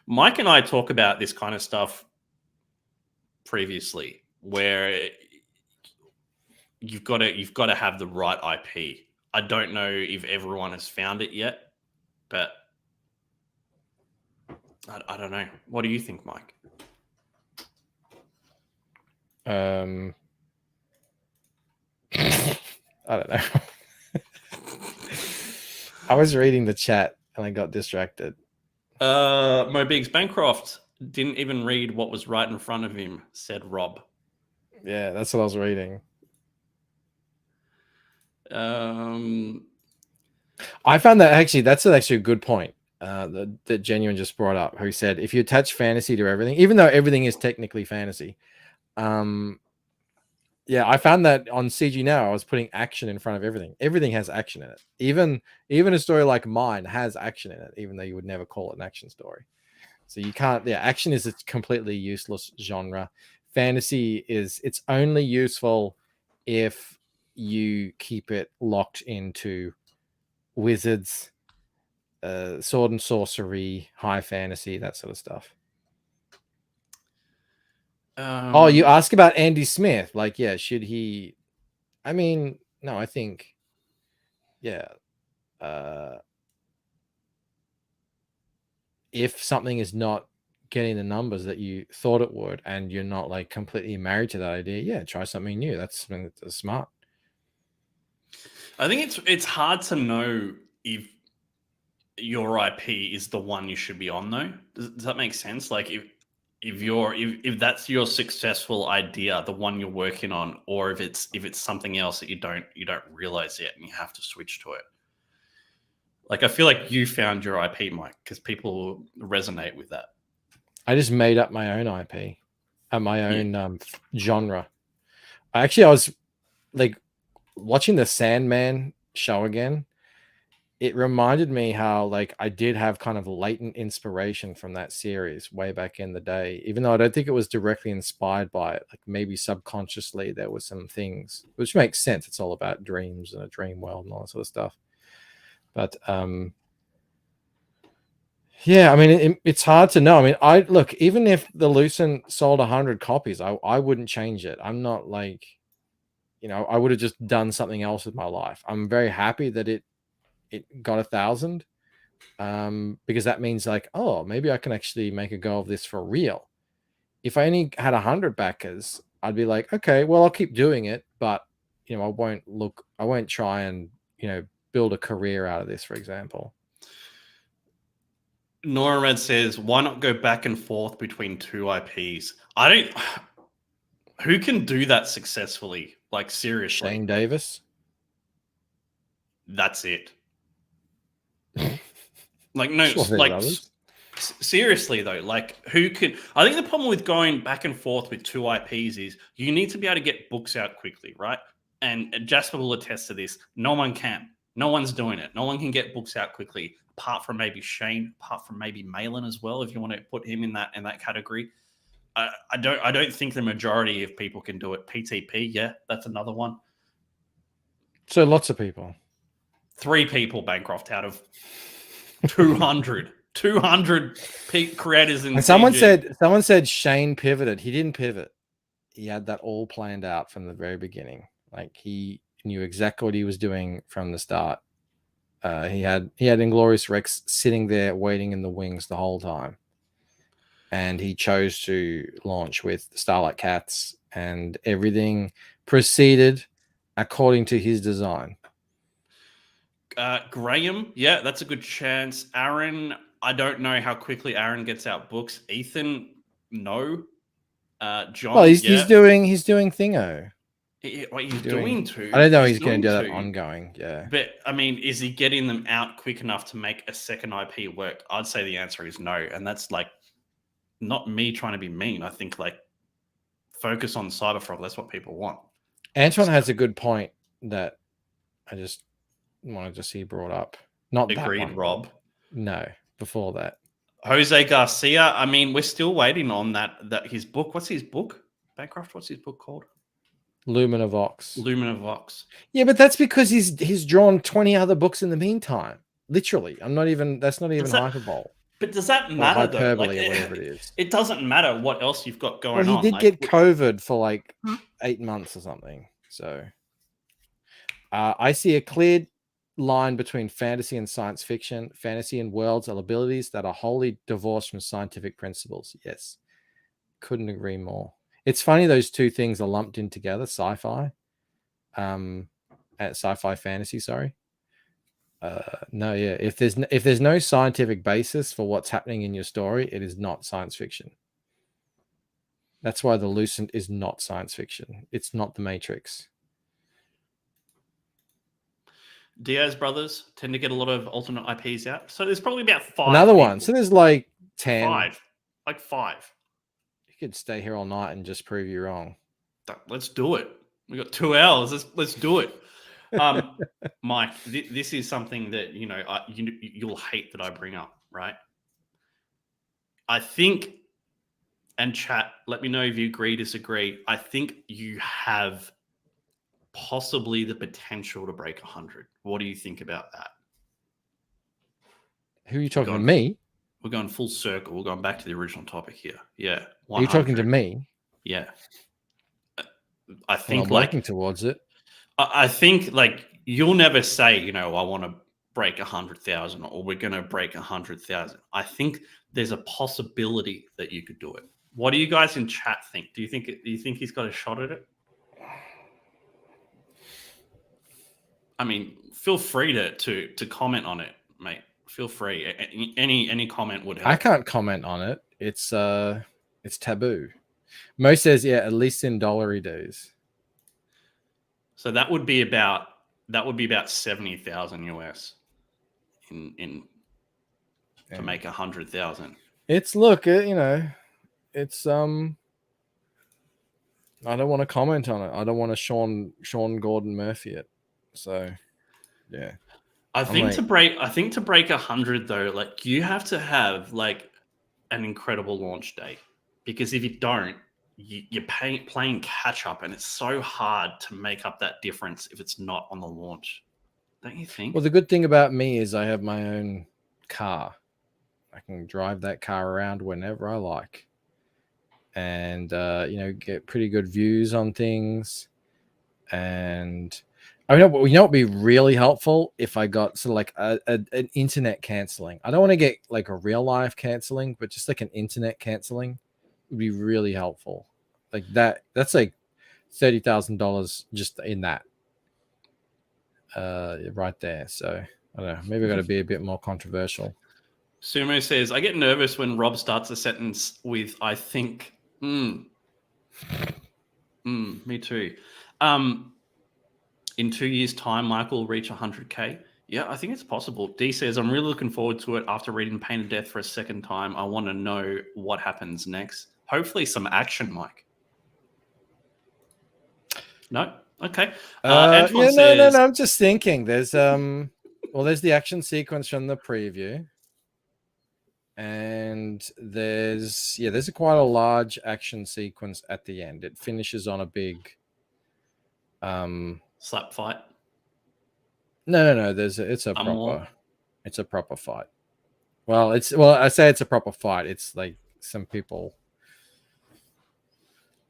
Mike and I talk about this kind of stuff previously, where you've got to have the right IP. I don't know if everyone has found it yet, but I don't know. What do you think, Mike? I don't know. I was reading the chat and I got distracted. Mo Biggs, Bancroft didn't even read what was right in front of him, said Rob. Yeah, that's what I was reading. I found that actually that's actually a good point that Genuine just brought up, who said if you attach fantasy to everything, even though everything is technically fantasy, yeah, I found that on CG Now, I was putting action in front of everything. Everything has action in it. Even a story like mine has action in it, even though you would never call it an action story. So you can't. Yeah, action is a completely useless genre. Fantasy is it's only useful if you keep it locked into wizards, sword and sorcery, high fantasy, that sort of stuff. Oh, you ask about Andy Smith. Like, yeah, should he? I mean, no, I think, yeah. If something is not getting the numbers that you thought it would, and you're not like completely married to that idea, yeah, try something new. That's smart. I think it's hard to know if your IP is the one you should be on, though. Does that make sense? Like if that's your successful idea, the one you're working on, or if it's something else that you don't realize yet and you have to switch to it. Like I feel like you found your IP, Mike, because people resonate with that. I just made up my own IP and my own genre. I was like watching the Sandman show again. It reminded me how like I did have kind of latent inspiration from that series way back in the day, even though I don't think it was directly inspired by it. Like maybe subconsciously there were some things, which makes sense. It's all about dreams and a dream world and all that sort of stuff. But yeah, I mean, it's hard to know. I mean, I look, even if the Lucent sold 100 copies, I wouldn't change it. I'm not like, I would have just done something else with my life. I'm very happy that it got 1,000, because that means like, oh, maybe I can actually make a go of this for real. If I only had 100 backers, I'd be like, okay, well, I'll keep doing it, but I won't try and build a career out of this, for example. Nora Red says, why not go back and forth between two IPs? Who can do that successfully? Like, seriously. Shane Davis. That's it. Like, no, Sure, like, seriously, though, like, who could... I think the problem with going back and forth with two IPs is you need to be able to get books out quickly, right? And Jasper will attest to this. No one can. No one's doing it. No one can get books out quickly, apart from maybe Shane, apart from maybe Malin as well, if you want to put him in that category. I don't think the majority of people can do it. PTP, yeah, that's another one. So lots of people. 3 people, Bancroft, out of 200. 200 creators in. And someone said Shane pivoted. He didn't pivot. He had that all planned out from the very beginning. Like he knew exactly what he was doing from the start. He had Inglorious Rex sitting there waiting in the wings the whole time. And he chose to launch with Starlight Cats, and everything proceeded according to his design. Graham, yeah, that's a good chance. Aaron, I don't know how quickly Aaron gets out books. Ethan, no. John, well, he's doing Thingo. What he's doing to? I don't know. He's going to do that ongoing. Yeah, but I mean, is he getting them out quick enough to make a second IP work? I'd say the answer is no, and that's like not me trying to be mean. I think like focus on Cyberfrog. That's what people want. Antoine has a good point that I just one I just see brought up. Not that Agreed, one. Rob. No, before that. Jose Garcia. I mean, we're still waiting on that his book. What's his book? Bancroft. What's his book called? Lumina Vox. Lumina Vox. Yeah, but that's because he's drawn 20 other books in the meantime. Literally, that's not even hyperbole. But does that Or matter though? hyperbole or whatever it is. It doesn't matter what else you've got going Well, he on. did get COVID for like 8 months or something. So I see a clear line between fantasy and science fiction. Fantasy and worlds are abilities that are wholly divorced from scientific principles. Yes, couldn't agree more. It's funny those two things are lumped in together. Sci-fi, sci-fi fantasy. Sorry. No, yeah. If there's no scientific basis for what's happening in your story, it is not science fiction. That's why The Lucent is not science fiction. It's not The Matrix. Diaz brothers tend to get a lot of alternate IPs out. So there's probably about 5. Another people. one. So there's like 10. 5. Like 5. You could stay here all night and just prove you wrong. Let's do it. We got 2 hours. Let's do it. Mike, this is something that you'll hate that I bring up, right? I think, and chat, let me know if you agree, disagree. I think you have possibly the potential to break 100. What do you think about that? Who are you talking to? Me? We're going full circle. We're going back to the original topic here. Yeah. 100. Are you talking to me? Yeah. I think I'm working towards it. I think like you'll never say, I want to break 100,000 or we're going to break 100,000. I think there's a possibility that you could do it. What do you guys in chat think? Do you think he's got a shot at it? I mean, feel free to comment on it, mate. Feel free. Any comment would help. I can't comment on it. It's taboo. Mo says, yeah, at least in dollary days. So that would be about 70,000 US in to make 100,000. It's it's I don't want to comment on it. I don't want to Sean Gordon Murphy it. So yeah. I think to break 100 though, like you have to have like an incredible launch day, because if you don't, you're playing catch up, and it's so hard to make up that difference if it's not on the launch. Don't you think? Well, the good thing about me is I have my own car. I can drive that car around whenever I like, and get pretty good views on things. And I mean, what would be really helpful if I got sort of like an internet canceling. I don't want to get like a real life canceling, but just like an internet canceling would be really helpful. Like that's like $30,000 just in that right there. So I don't know, maybe I got to be a bit more controversial. Sumo says, I get nervous when Rob starts a sentence with I think. Me too. In 2 years time Michael will reach 100k. Yeah, I think it's possible. D says, I'm really looking forward to it. After reading Pain of Death for a second time, I want to know what happens next. Hopefully some action, Mike. No? Okay. No. I'm just thinking. There's there's the action sequence from the preview, and there's quite a large action sequence at the end. It finishes on a big slap fight. No. It's a proper fight. I say it's a proper fight. It's like some people.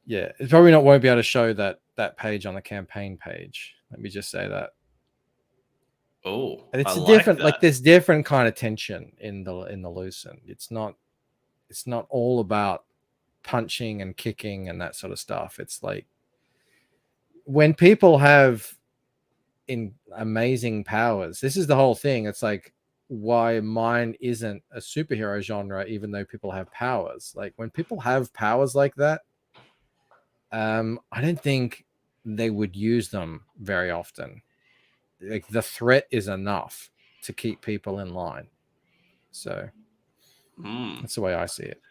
Yeah, it's probably won't be able to show that page on the campaign page. Let me just say that. Oh, and it's different. Like there's different kind of tension in the Lucent. It's not all about punching and kicking and that sort of stuff. It's like when people have amazing powers. This is the whole thing. It's like why mine isn't a superhero genre, even though people have powers. Like when people have powers like that. I don't think they would use them very often. Like the threat is enough to keep people in line. So that's the way I see it.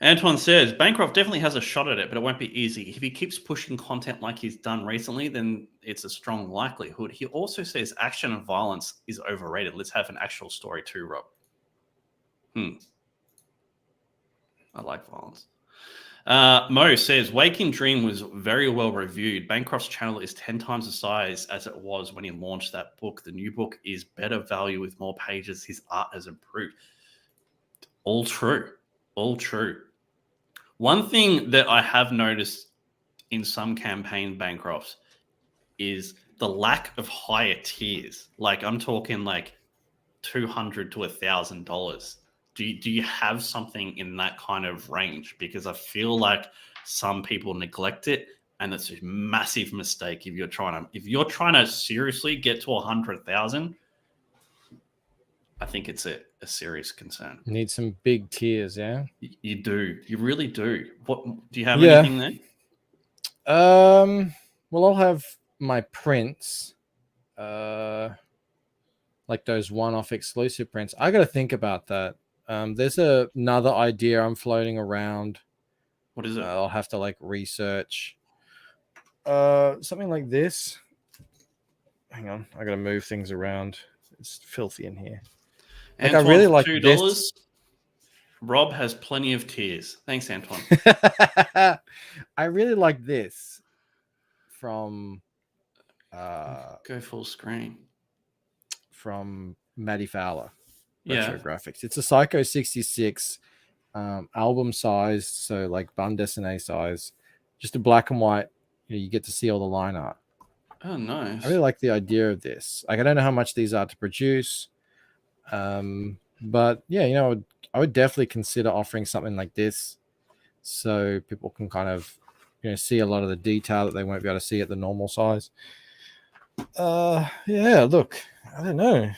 Antoine says Bancroft definitely has a shot at it, but it won't be easy. If he keeps pushing content like he's done recently, then it's a strong likelihood. He also says action and violence is overrated. Let's have an actual story too, Rob. I like violence. Mo says Waking Dream was very well reviewed. Bancroft's channel is 10 times the size as it was when he launched that book. The new book is better value with more pages. His art has improved. All true. All true. One thing that I have noticed in some campaign Bancrofts is the lack of higher tiers. Like I'm talking like $200 to $1,000. Do you have something in that kind of range? Because I feel like some people neglect it, and it's a massive mistake if you're trying to seriously get to 100,000. I think it's a serious concern. Need some big tiers, yeah. You do, you really do. What do you have anything there? Well, I'll have my prints, like those one-off exclusive prints. I got to think about that. There's another idea I'm floating around. What is it? I'll have to like research. Something like this. Hang on, I got to move things around. It's filthy in here. Like Antoine, I really like $2. this. Rob has plenty of tiers. Thanks, Antoine. I really like this from Go full screen. From Maddie Fowler. Yeah. Retro graphics. It's a Psycho 66 album size, so like bande dessinée size, just a black and white. You get to see all the line art. Oh, nice. I really like the idea of this. Like I don't know how much these are to produce, but yeah, I would definitely consider offering something like this, so people can kind of see a lot of the detail that they won't be able to see at the normal size. Yeah, look, I don't know.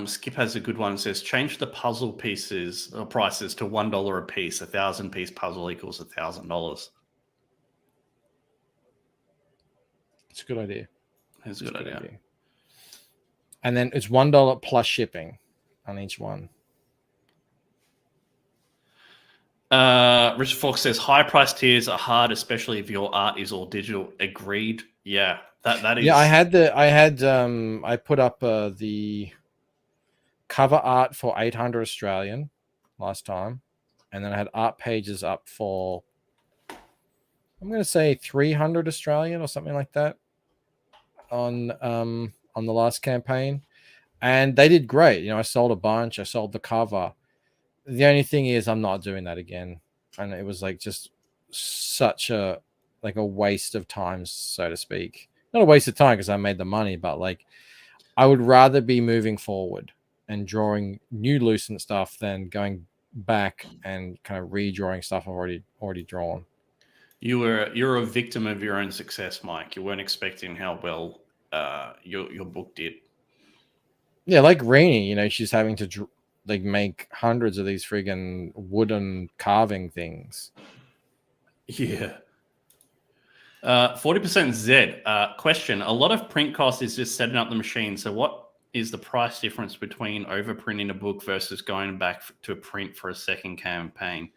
Skip has a good one. It says change the puzzle pieces or prices to $1 a piece. 1,000-piece puzzle equals $1,000. It's a good idea. It's a good idea. And then it's $1 plus shipping on each one. Richard Fox says high price tiers are hard, especially if your art is all digital. Agreed. Yeah, that is. Yeah, I put up the cover art for 800 Australian last time, and then I had art pages up for, I'm going to say 300 Australian or something like that on the last campaign, and they did great. I sold a bunch. I sold the cover. The only thing is I'm not doing that again, and it was like just such a waste of time, so to speak. Not a waste of time because I made the money, but like I would rather be moving forward and drawing new Lucent stuff than going back and kind of redrawing stuff I've already drawn. You're a victim of your own success, Mike. You weren't expecting how well your book did. Yeah, like Rainey, she's having to make hundreds of these friggin' wooden carving things. Yeah. 40% Z. Question. A lot of print cost is just setting up the machine. So what is the price difference between overprinting a book versus going back to a print for a second campaign?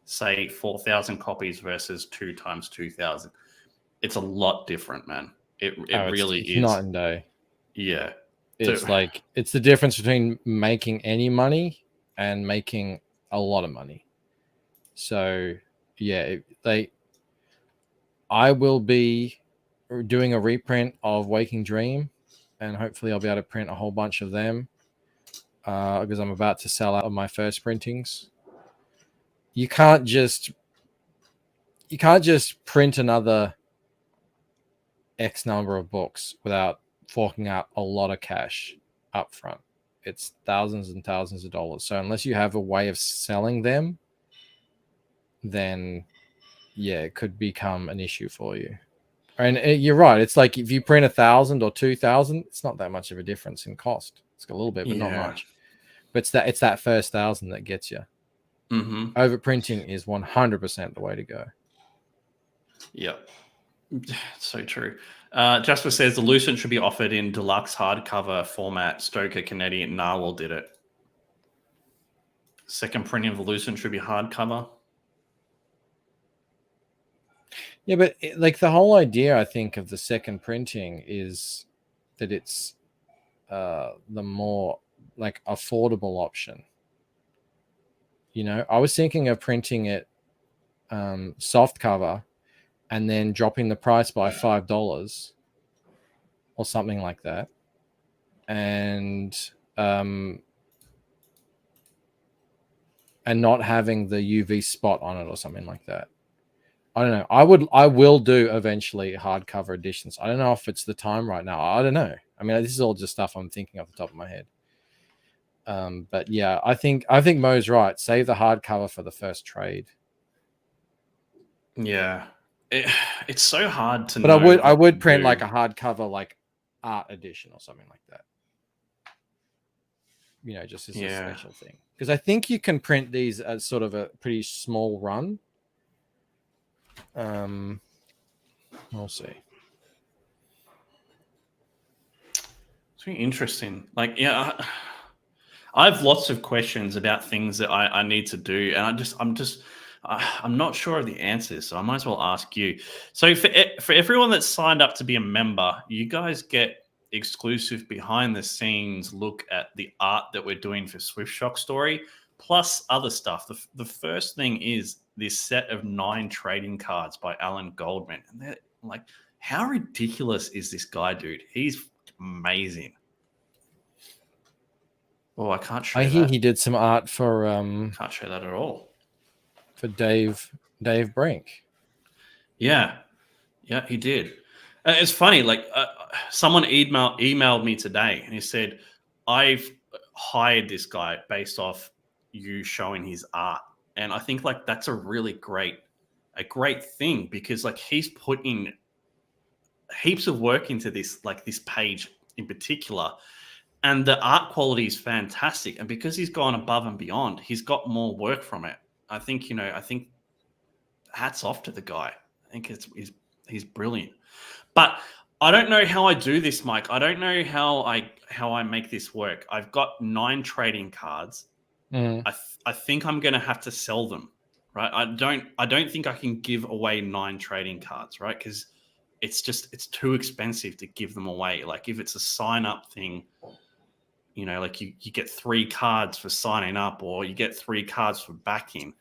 Say 4,000 copies versus 2 times 2,000. It's a lot different, man. It really is. Night and day. Yeah. It's it's the difference between making any money and making a lot of money. So yeah, I will be doing a reprint of Waking Dream, and hopefully I'll be able to print a whole bunch of them because I'm about to sell out of my first printings. You can't just print another X number of books without forking out a lot of cash up front. It's thousands and thousands of dollars. So unless you have a way of selling them, then yeah, it could become an issue for you. And you're right. It's like if you print 1,000 or 2,000, it's not that much of a difference in cost. It's a little bit, but not much. But it's that first 1,000 that gets you. Mm-hmm. Overprinting is 100% the way to go. Yep. So true. Jasper says the Lucent should be offered in deluxe hardcover format. Stoker, Canetti, and Narwhal did it. second printing of the Lucent should be hardcover. Yeah, but like the whole idea, I think, of the second printing is that it's the more like affordable option. You know, I was thinking of printing it soft cover and then dropping the price by $5 or something like that, and not having the UV spot on it or something like that. I don't know. I will do eventually hardcover editions. I don't know if it's the time right now. I don't know. I mean, this is all just stuff I'm thinking off the top of my head. But yeah, I think Mo's right. Save the hardcover for the first trade. Yeah, it's so hard to. But know I would what to print do. like a hardcover, like art edition or something like that. You know, just as a special thing. Because I think you can print these as sort of a pretty small run. We'll see. It's really interesting. Like, yeah, I have lots of questions about things that I need to do, and I'm not sure of the answers, so I might as well ask you. So for everyone that's signed up to be a member, you guys get exclusive behind the scenes look at the art that we're doing for Swift Shock Story, plus other stuff. The first thing is this set of 9 trading cards by Alan Goldman, and they're like, how ridiculous is this guy, dude? He's amazing. Oh, I can't show I that. hear he did some art for Can't show that at all. For Dave Brink. Yeah, he did. It's funny. Like someone emailed me today, and he said, "I've hired this guy based off you showing his art," and I think like that's a really great thing, because like he's putting heaps of work into this, like this page in particular, and the art quality is fantastic. And because he's gone above and beyond, he's got more work from it. I think hats off to the guy. I think he's brilliant. But I don't know how I do this, Mike. I don't know how I make this work. I've got 9 trading cards. I think I'm going to have to sell them, right? I don't think I can give away 9 trading cards, right? Because it's too expensive to give them away. Like if it's a sign up thing, you know, like you get 3 cards for signing up, or you get 3 cards for backing.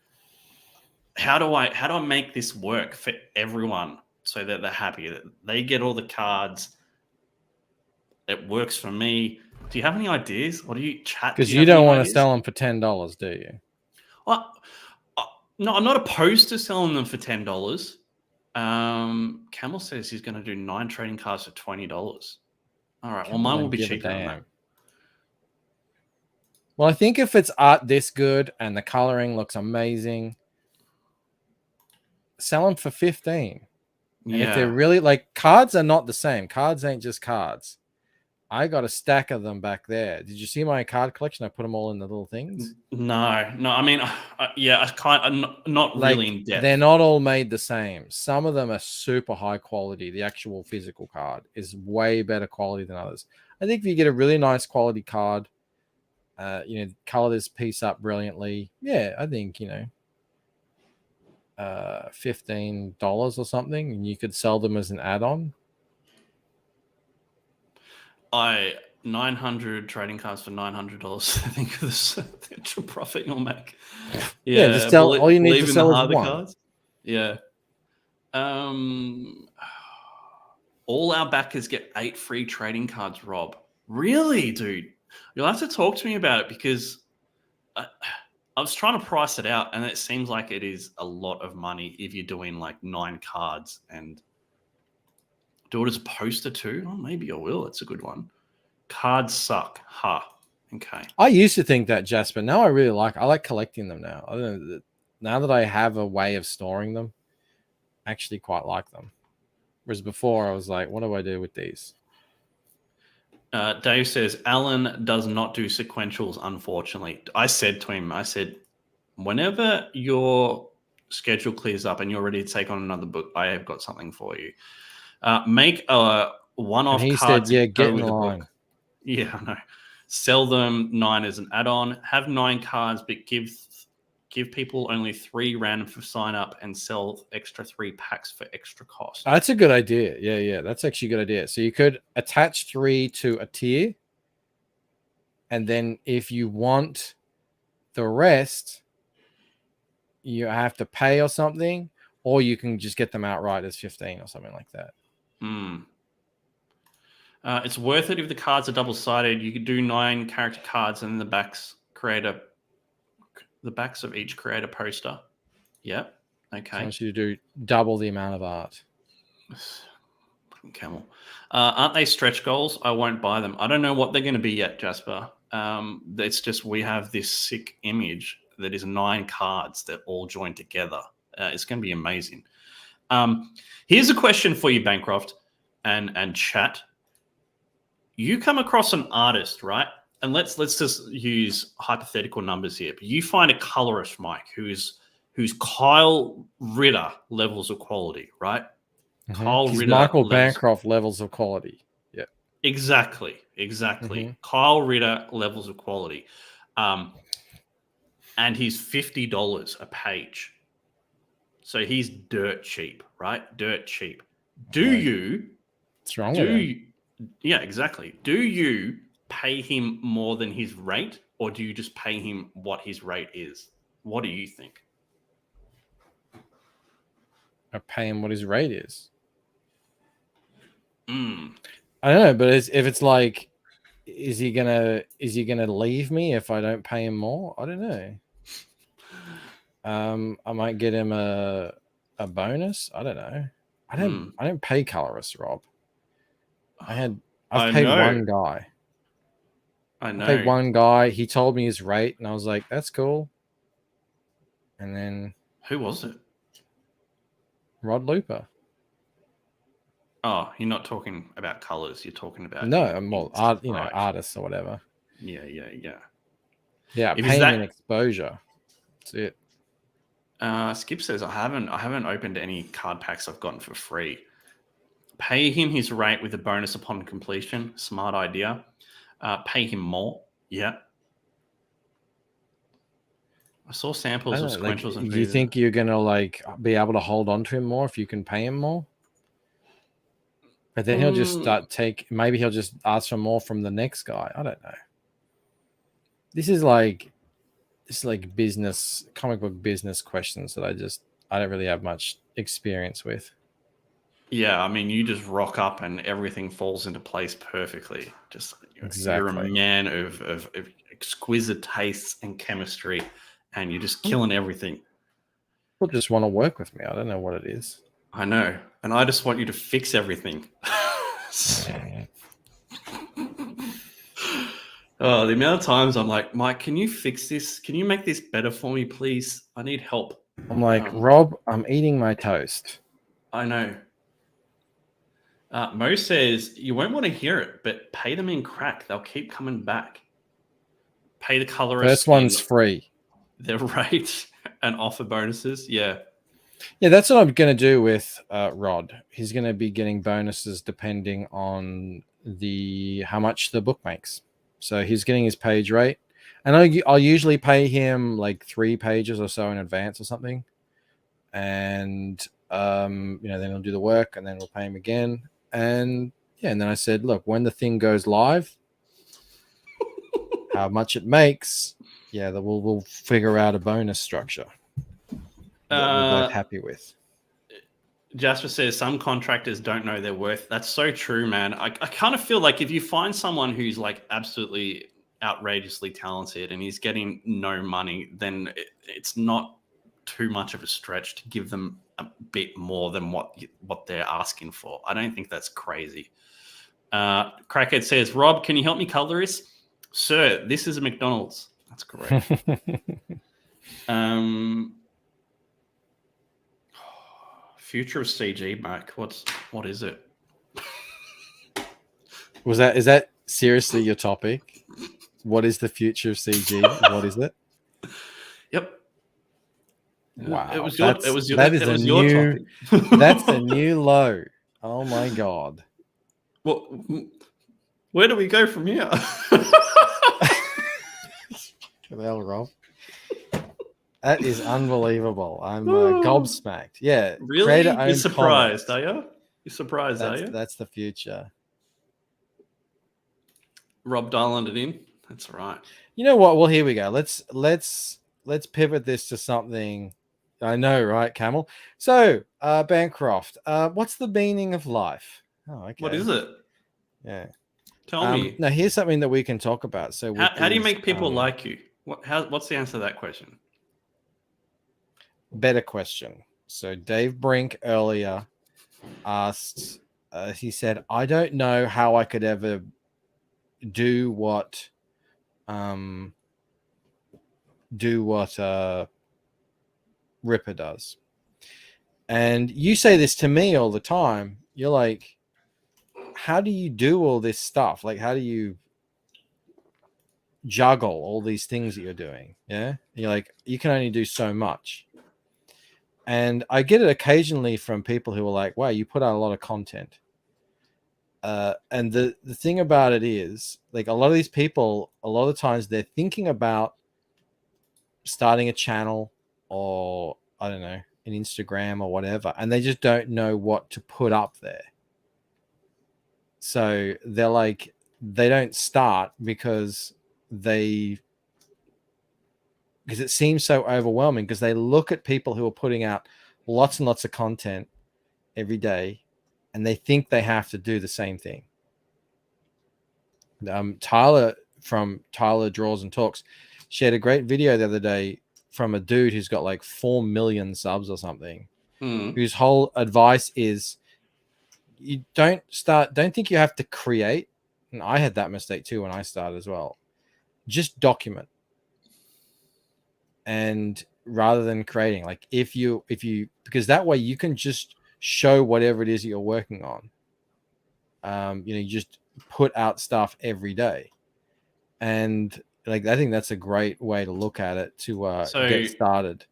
How do I make this work for everyone so that they're happy, that they get all the cards? It works for me. Do you have any ideas? Or do you chat? Because you don't want to sell them for $10, do you? Well, no, I'm not opposed to selling them for $10. Camel says he's going to do 9 trading cards for $20. All right. Well, mine will be cheaper than that. Well, I think if it's art this good and the coloring looks amazing, sell them for 15. And if they're really like, cards are not the same. Cards ain't just cards. I got a stack of them back there. Did you see my card collection? I put them all in the little things. No. I mean, I'm not like, really in depth. They're not all made the same. Some of them are super high quality. The actual physical card is way better quality than others. I think if you get a really nice quality card, color this piece up brilliantly. Yeah, I think, $15 or something, and you could sell them as an add-on. 900 trading cards for $900. I think the potential profit you'll make. Yeah, just sell. All you need to sell is one. Cards. Yeah. All our backers get 8 free trading cards, Rob. Really, dude? You'll have to talk to me about it, because I was trying to price it out, and it seems like it is a lot of money if you're doing like 9 cards. And do it as a poster too? Oh, maybe I will. It's a good one. Cards suck. Okay. I used to think that, Jasper. Now I like collecting them now. I don't know, now that I have a way of storing them, I actually quite like them. Whereas before I was like, what do I do with these? Dave says, Alan does not do sequentials, unfortunately. I said to him, whenever your schedule clears up and you're ready to take on another book, I have got something for you. Make a one-off and he card. said, yeah, get in line. Yeah, I know. Sell them 9 as an add-on. Have 9 cards, but give people only 3 random for sign up, and sell extra 3 packs for extra cost. That's a good idea. Yeah. That's actually a good idea. So you could attach 3 to a tier. And then if you want the rest, you have to pay or something, or you can just get them outright as 15 or something like that. It's worth it if the cards are double-sided. You could do 9 character cards, and the backs of each create a poster. Yep. Okay. So I want you to do double the amount of art. Fucking camel. Aren't they stretch goals? I won't buy them. I don't know what they're going to be yet, Jasper. It's just we have this sick image that is 9 cards that all join together. It's going to be amazing. Here's a question for you, Bancroft and chat. You come across an artist, right? And let's just use hypothetical numbers here. But you find a colorist, Mike, who's Kyle Ritter levels of quality, right? Mm-hmm. Kyle He's Ritter Michael levels. Bancroft levels of quality. Yeah. Exactly. Mm-hmm. Kyle Ritter levels of quality. And he's $50 a page. So he's dirt cheap, right? Dirt cheap. What's wrong with him? Yeah, exactly. Do you pay him more than his rate, or do you just pay him what his rate is? What do you think? I pay him what his rate is. Mm. I don't know, but if it's like, is he gonna leave me if I don't pay him more? I don't know. I might get him a bonus. I don't know. I don't pay colorists, Rob. I've paid one guy. I know. I paid one guy. He told me his rate, and I was like, "That's cool." And then Who was it? Rod Looper. Oh, you're not talking about colors. You're talking about artists or whatever. Yeah. Yeah, pay him in exposure. That's it. Skip says I haven't opened any card packs I've gotten for free. Pay him his rate with a bonus upon completion. Smart idea. Pay him more. Yeah. I saw samples of sequentials and do you think you're gonna be able to hold on to him more if you can pay him more? But then he'll just maybe he'll just ask for more from the next guy. I don't know. This is like business, comic book business questions that I don't really have much experience with. Yeah, I mean, you just rock up and everything falls into place perfectly. Just exactly. You're a man of exquisite tastes and chemistry, and you're just killing everything. People just want to work with me. I don't know what it is. I know, and I just want you to fix everything. Oh, the amount of times I'm like, Mike, can you fix this? Can you make this better for me, please? I need help. I'm like, Rob, I'm eating my toast. I know. Mo says, you won't want to hear it, but pay them in crack. They'll keep coming back. Pay the colorist. First one's free. Their rate and offer bonuses. Yeah. Yeah, that's what I'm going to do with Rod. He's going to be getting bonuses depending on how much the book makes. So he's getting his page rate. And I'll usually pay him like 3 pages or so in advance or something. And, then he'll do the work and then we'll pay him again. And and then I said, look, when the thing goes live, how much it makes, we'll figure out a bonus structure that we're both happy with. Jasper says some contractors don't know their worth. That's so true, man. I kind of feel like if you find someone who's like absolutely outrageously talented and he's getting no money, then it's not too much of a stretch to give them a bit more than what they're asking for. I don't think that's crazy. Crackhead says, Rob, can you help me color this? Sir, this is a McDonald's. That's correct. Future of CG, Mike. What is it? Is that seriously your topic? What is the future of CG? What is it? Yep. Wow. It was your topic. That's a new low. Oh my God. Well, where do we go from here? the hell, Rob? That is unbelievable. I'm gobsmacked. Yeah, Really? creator You're owned surprised, comics. are you? You're surprised, are you? That's the future. Rob dialing it in. That's all right. You know what? Well, here we go. Let's pivot this to something. I know, right, Camel? So, Bancroft, what's the meaning of life? Oh, okay. What is it? Yeah. Tell me. Now, here's something that we can talk about. So, How do you make people like you? What's the answer to that question? better question? So, Dave Brink earlier asked. He said, "I don't know how I could ever do what, Ripper does." And you say this to me all the time. You're like, how do you do all this stuff? Like, how do you juggle all these things that you're doing? Yeah. And you're like, you can only do so much. And I get it occasionally from people who are like, wow, you put out a lot of content. And the thing about it is, like, a lot of these people, a lot of times they're thinking about starting a channel or, I don't know, an Instagram or whatever, and they just don't know what to put up there. So they're like, they don't start because it seems so overwhelming, because they look at people who are putting out lots and lots of content every day and they think they have to do the same thing. Tyler from Tyler Draws and Talks shared a great video the other day from a dude who's got like 4 million subs or something, whose whole advice is, you don't think you have to create. And I had that mistake too when I started as well. Just document. And rather than creating, like, if you because that way you can just show whatever it is that you're working on. You just put out stuff every day. And like, I think that's a great way to look at it to get started.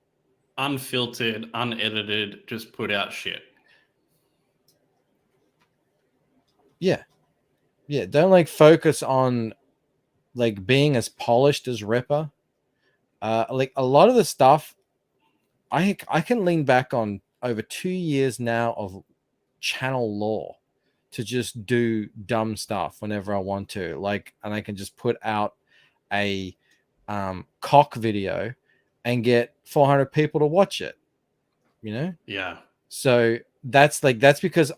Unfiltered, unedited, just put out shit. Yeah. Don't like focus on like being as polished as Ripper. Like, a lot of the stuff I can lean back on over 2 years now of channel lore to just do dumb stuff whenever I want to. Like, and I can just put out a cock video and get 400 people to watch it, Yeah. So that's because,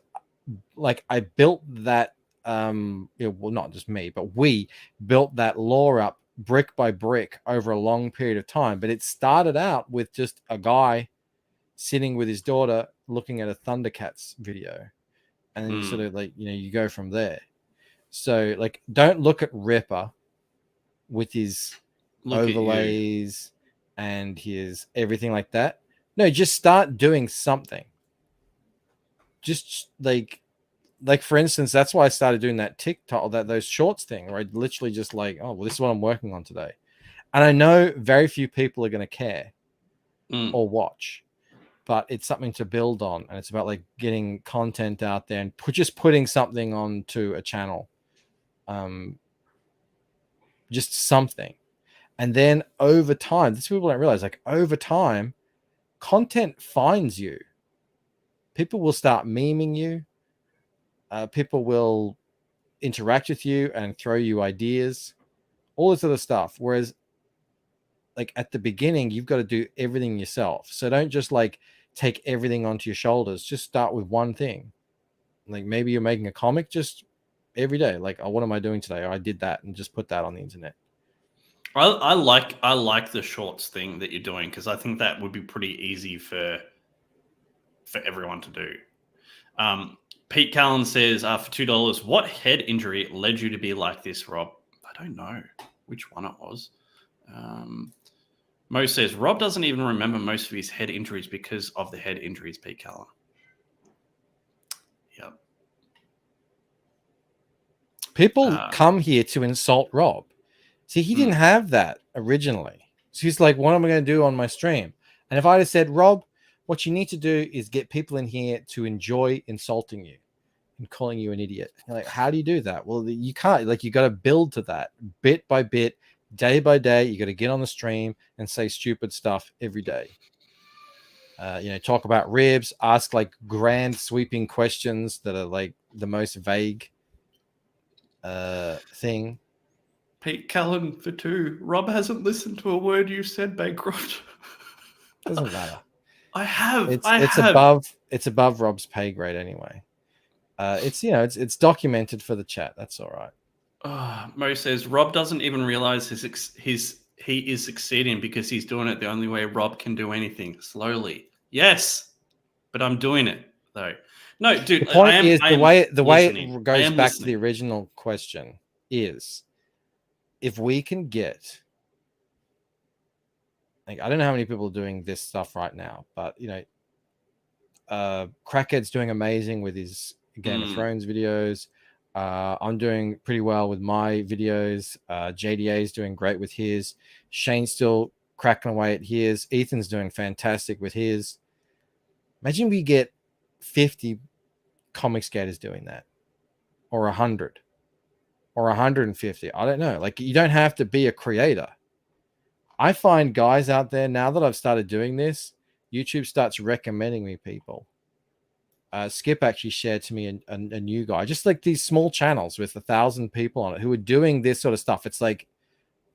like, I built that, well, not just me, but we built that lore up brick by brick over a long period of time. But it started out with just a guy sitting with his daughter looking at a Thundercats video, and then you sort of like, you go from there. So, like, don't look at Ripper with his overlays and his everything like that. No, just start doing something. Just like for instance, that's why I started doing that TikTok, those shorts thing, where I literally just like, oh, well, this is what I'm working on today. And I know very few people are going to care or watch, but it's something to build on. And it's about like getting content out there and just putting something onto a channel. Just something. And then over time, this people don't realize, like, over time, content finds you. People will start memeing you. People will interact with you and throw you ideas, all this other stuff. Whereas, like, at the beginning, you've got to do everything yourself. So don't just like take everything onto your shoulders. Just start with one thing. Like, maybe you're making a comic, just every day. Like, oh, what am I doing today? Oh, I did that, and just put that on the internet. I like the shorts thing that you're doing, because I think that would be pretty easy for everyone to do. Pete Callan says, for $2, what head injury led you to be like this, Rob? I don't know which one it was. Mo says, Rob doesn't even remember most of his head injuries because of the head injuries, Pete Callan. Yep. People come here to insult Rob. See, he didn't have that originally. So he's like, what am I going to do on my stream? And if I had said, Rob, what you need to do is get people in here to enjoy insulting you and calling you an idiot. You're like, how do you do that? Well, you can't. Like, you got to build to that bit by bit, day by day. You got to get on the stream and say stupid stuff every day. Talk about ribs, ask like grand sweeping questions that are like the most vague thing. Pete Callan for 2. Rob hasn't listened to a word you said, Bancroft. Doesn't matter. I have. It's above Rob's pay grade anyway. It's documented for the chat. That's all right. Mo says Rob doesn't even realize he is succeeding because he's doing it the only way Rob can do anything, slowly. Yes, but I'm doing it though. No, dude. The point is the way listening. it goes back to the original question is, if we can get, like, I don't know how many people are doing this stuff right now, but Crackhead's doing amazing with his Game of Thrones videos. I'm doing pretty well with my videos. JDA is doing great with his. Shane's still cracking away at his. Ethan's doing fantastic with his. Imagine we get 50 comic skaters doing that, or 100, or 150. I don't know. Like, you don't have to be a creator. I find guys out there now that I've started doing this, YouTube starts recommending me people. Skip actually shared to me a new guy, just like these small channels with 1,000 people on it who are doing this sort of stuff. It's like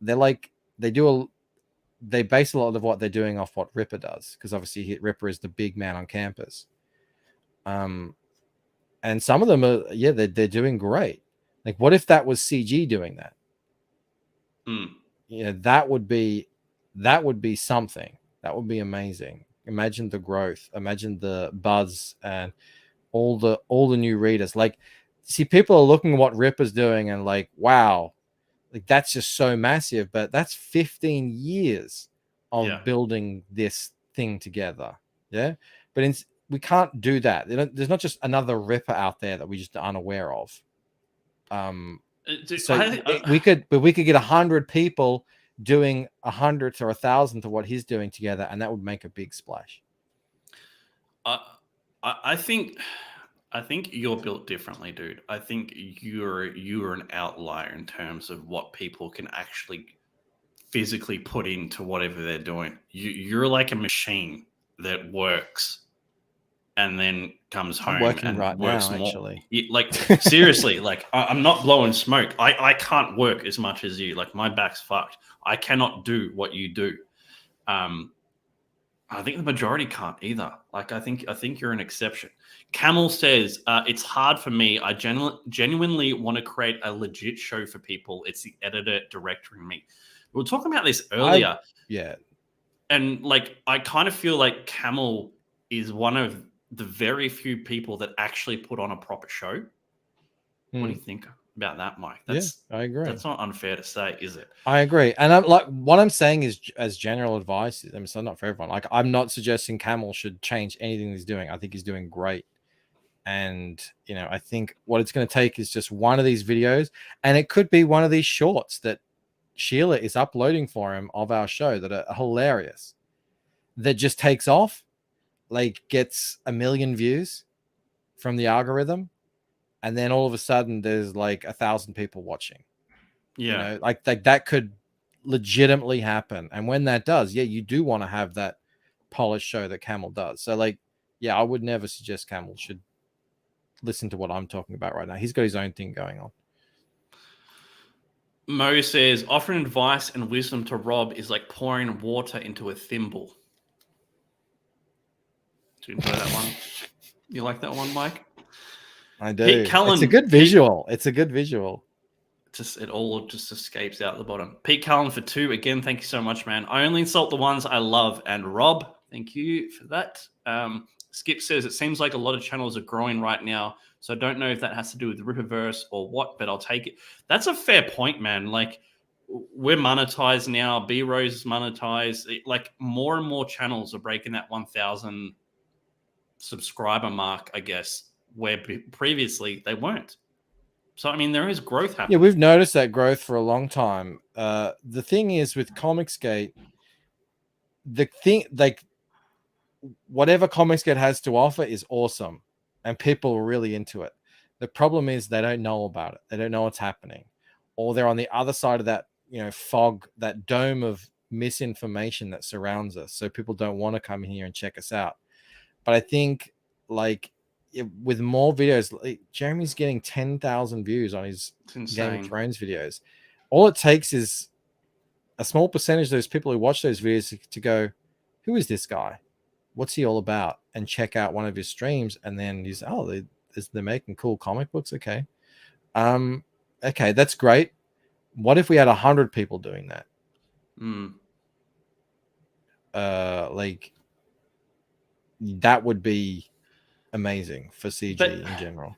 they base a lot of what they're doing off what Ripper does, because obviously Ripper is the big man on campus. And some of them are, they're doing great. Like, what if that was CG doing that? That would be something. That would be amazing. Imagine the growth. Imagine the buzz and all the new readers. Like, see, people are looking at what Ripper's doing and like, wow, like that's just so massive. But that's 15 years of building this thing together. Yeah, but we can't do that. There's not just another Ripper out there that we just aren't aware of. We could get 100 people doing 100 or 1,000 to what he's doing together, and that would make a big splash. I think you're built differently, dude. I think you're an outlier in terms of what people can actually physically put into whatever they're doing. You're like a machine that works and then comes home and right works now, more. Actually. Like, seriously, like, I'm not blowing smoke. I can't work as much as you. Like, my back's fucked. I cannot do what you do. I think the majority can't either. Like, I think you're an exception. Camel says, it's hard for me. I genuinely want to create a legit show for people. It's the editor directing me. We were talking about this earlier. And like, I kind of feel like Camel is one of the very few people that actually put on a proper show. What do you think about that, Mike? I agree. That's not unfair to say, is it? I agree. And I'm like, what I'm saying is, as general advice, I mean, so not for everyone. Like, I'm not suggesting Camel should change anything he's doing. I think he's doing great. And, I think what it's going to take is just one of these videos, and it could be one of these shorts that Sheila is uploading for him of our show that are hilarious, that just takes off, like gets 1 million views from the algorithm, and then all of a sudden there's like 1,000 people watching. Like that could legitimately happen. And when that does, you do want to have that polished show that Camel does. So like, I would never suggest Camel should listen to what I'm talking about right now. He's got his own thing going on. Mo says, offering advice and wisdom to Rob is like pouring water into a thimble. Do you enjoy that one? You like that one, Mike? I do. It's a good visual. It all just escapes out the bottom. Pete Callan for 2. Again, thank you so much, man. I only insult the ones I love. And Rob, thank you for that. Skip says, it seems like a lot of channels are growing right now. So I don't know if that has to do with the Rippaverse or what, but I'll take it. That's a fair point, man. Like, we're monetized now. B-Rose is monetized. Like, more and more channels are breaking that 1,000 subscriber mark, I guess, where previously they weren't. So, I mean, there is growth happening. Yeah, we've noticed that growth for a long time. The thing is with Comicsgate, whatever Comicsgate has to offer is awesome, and people are really into it. The problem is they don't know about it. They don't know what's happening, or they're on the other side of that fog, that dome of misinformation that surrounds us, so people don't want to come in here and check us out. But I think like with more videos, like, Jeremy's getting 10,000 views on his Game of Thrones videos. All it takes is a small percentage of those people who watch those videos to go, who is this guy? What's he all about? And check out one of his streams, and then he's, they're making cool comic books. Okay. Okay, that's great. What if we had 100 people doing that? Like that would be amazing for CG in general.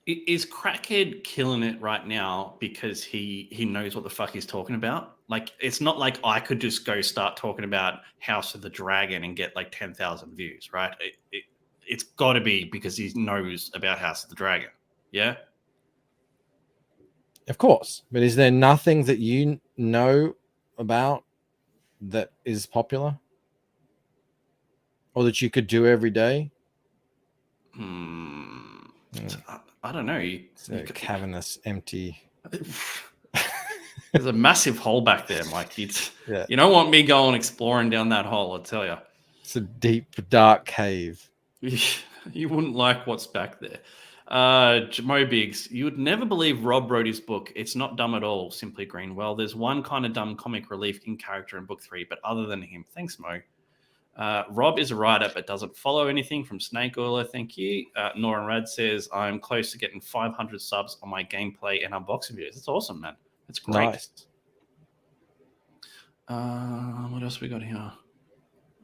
Is Crackhead killing it right now because he knows what the fuck he's talking about? Like, it's not like I could just go start talking about House of the Dragon and get like 10,000 views, right? It's got to be because he knows about House of the Dragon. Yeah? Of course. But is there nothing that you know about that is popular? Or that you could do every day? I don't know. It's a cavernous, empty. There's a massive hole back there, Mike. You don't want me going exploring down that hole, I tell you. It's a deep, dark cave. You wouldn't like what's back there. Mo Biggs, you would never believe Rob wrote his book. It's not dumb at all, Simply Green. Well, there's one kind of dumb comic relief in character in book 3, but other than him, thanks, Mo. Rob is a writer but doesn't follow anything from Snake Oiler. Thank you. Noran Rad says, I'm close to getting 500 subs on my gameplay and unboxing videos. That's awesome, man. That's great. Nice. What else we got here? I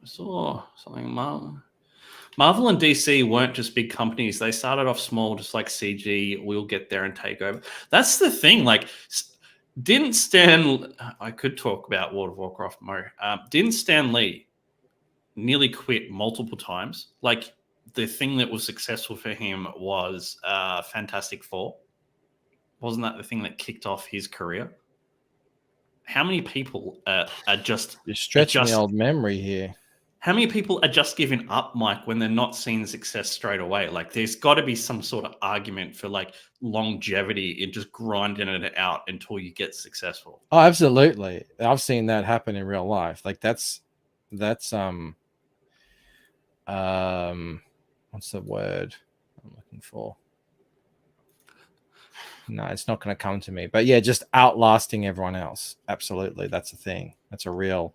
saw something. Marvel and DC weren't just big companies. They started off small, just like CG. We'll get there and take over. That's the thing. Like, didn't Stan... I could talk about World of Warcraft, Mo. Didn't Stan Lee nearly quit multiple times? Like, the thing that was successful for him was Fantastic Four. Wasn't that the thing that kicked off his career? How many people are just... You're stretching the old memory here. How many people are just giving up, Mike, when they're not seeing success straight away? Like, there's got to be some sort of argument for like longevity in just grinding it out until you get successful. Oh, absolutely. I've seen that happen in real life. Like that's what's the word I'm looking for? No, it's not going to come to me. But yeah, just outlasting everyone else. Absolutely, that's a thing. That's a real.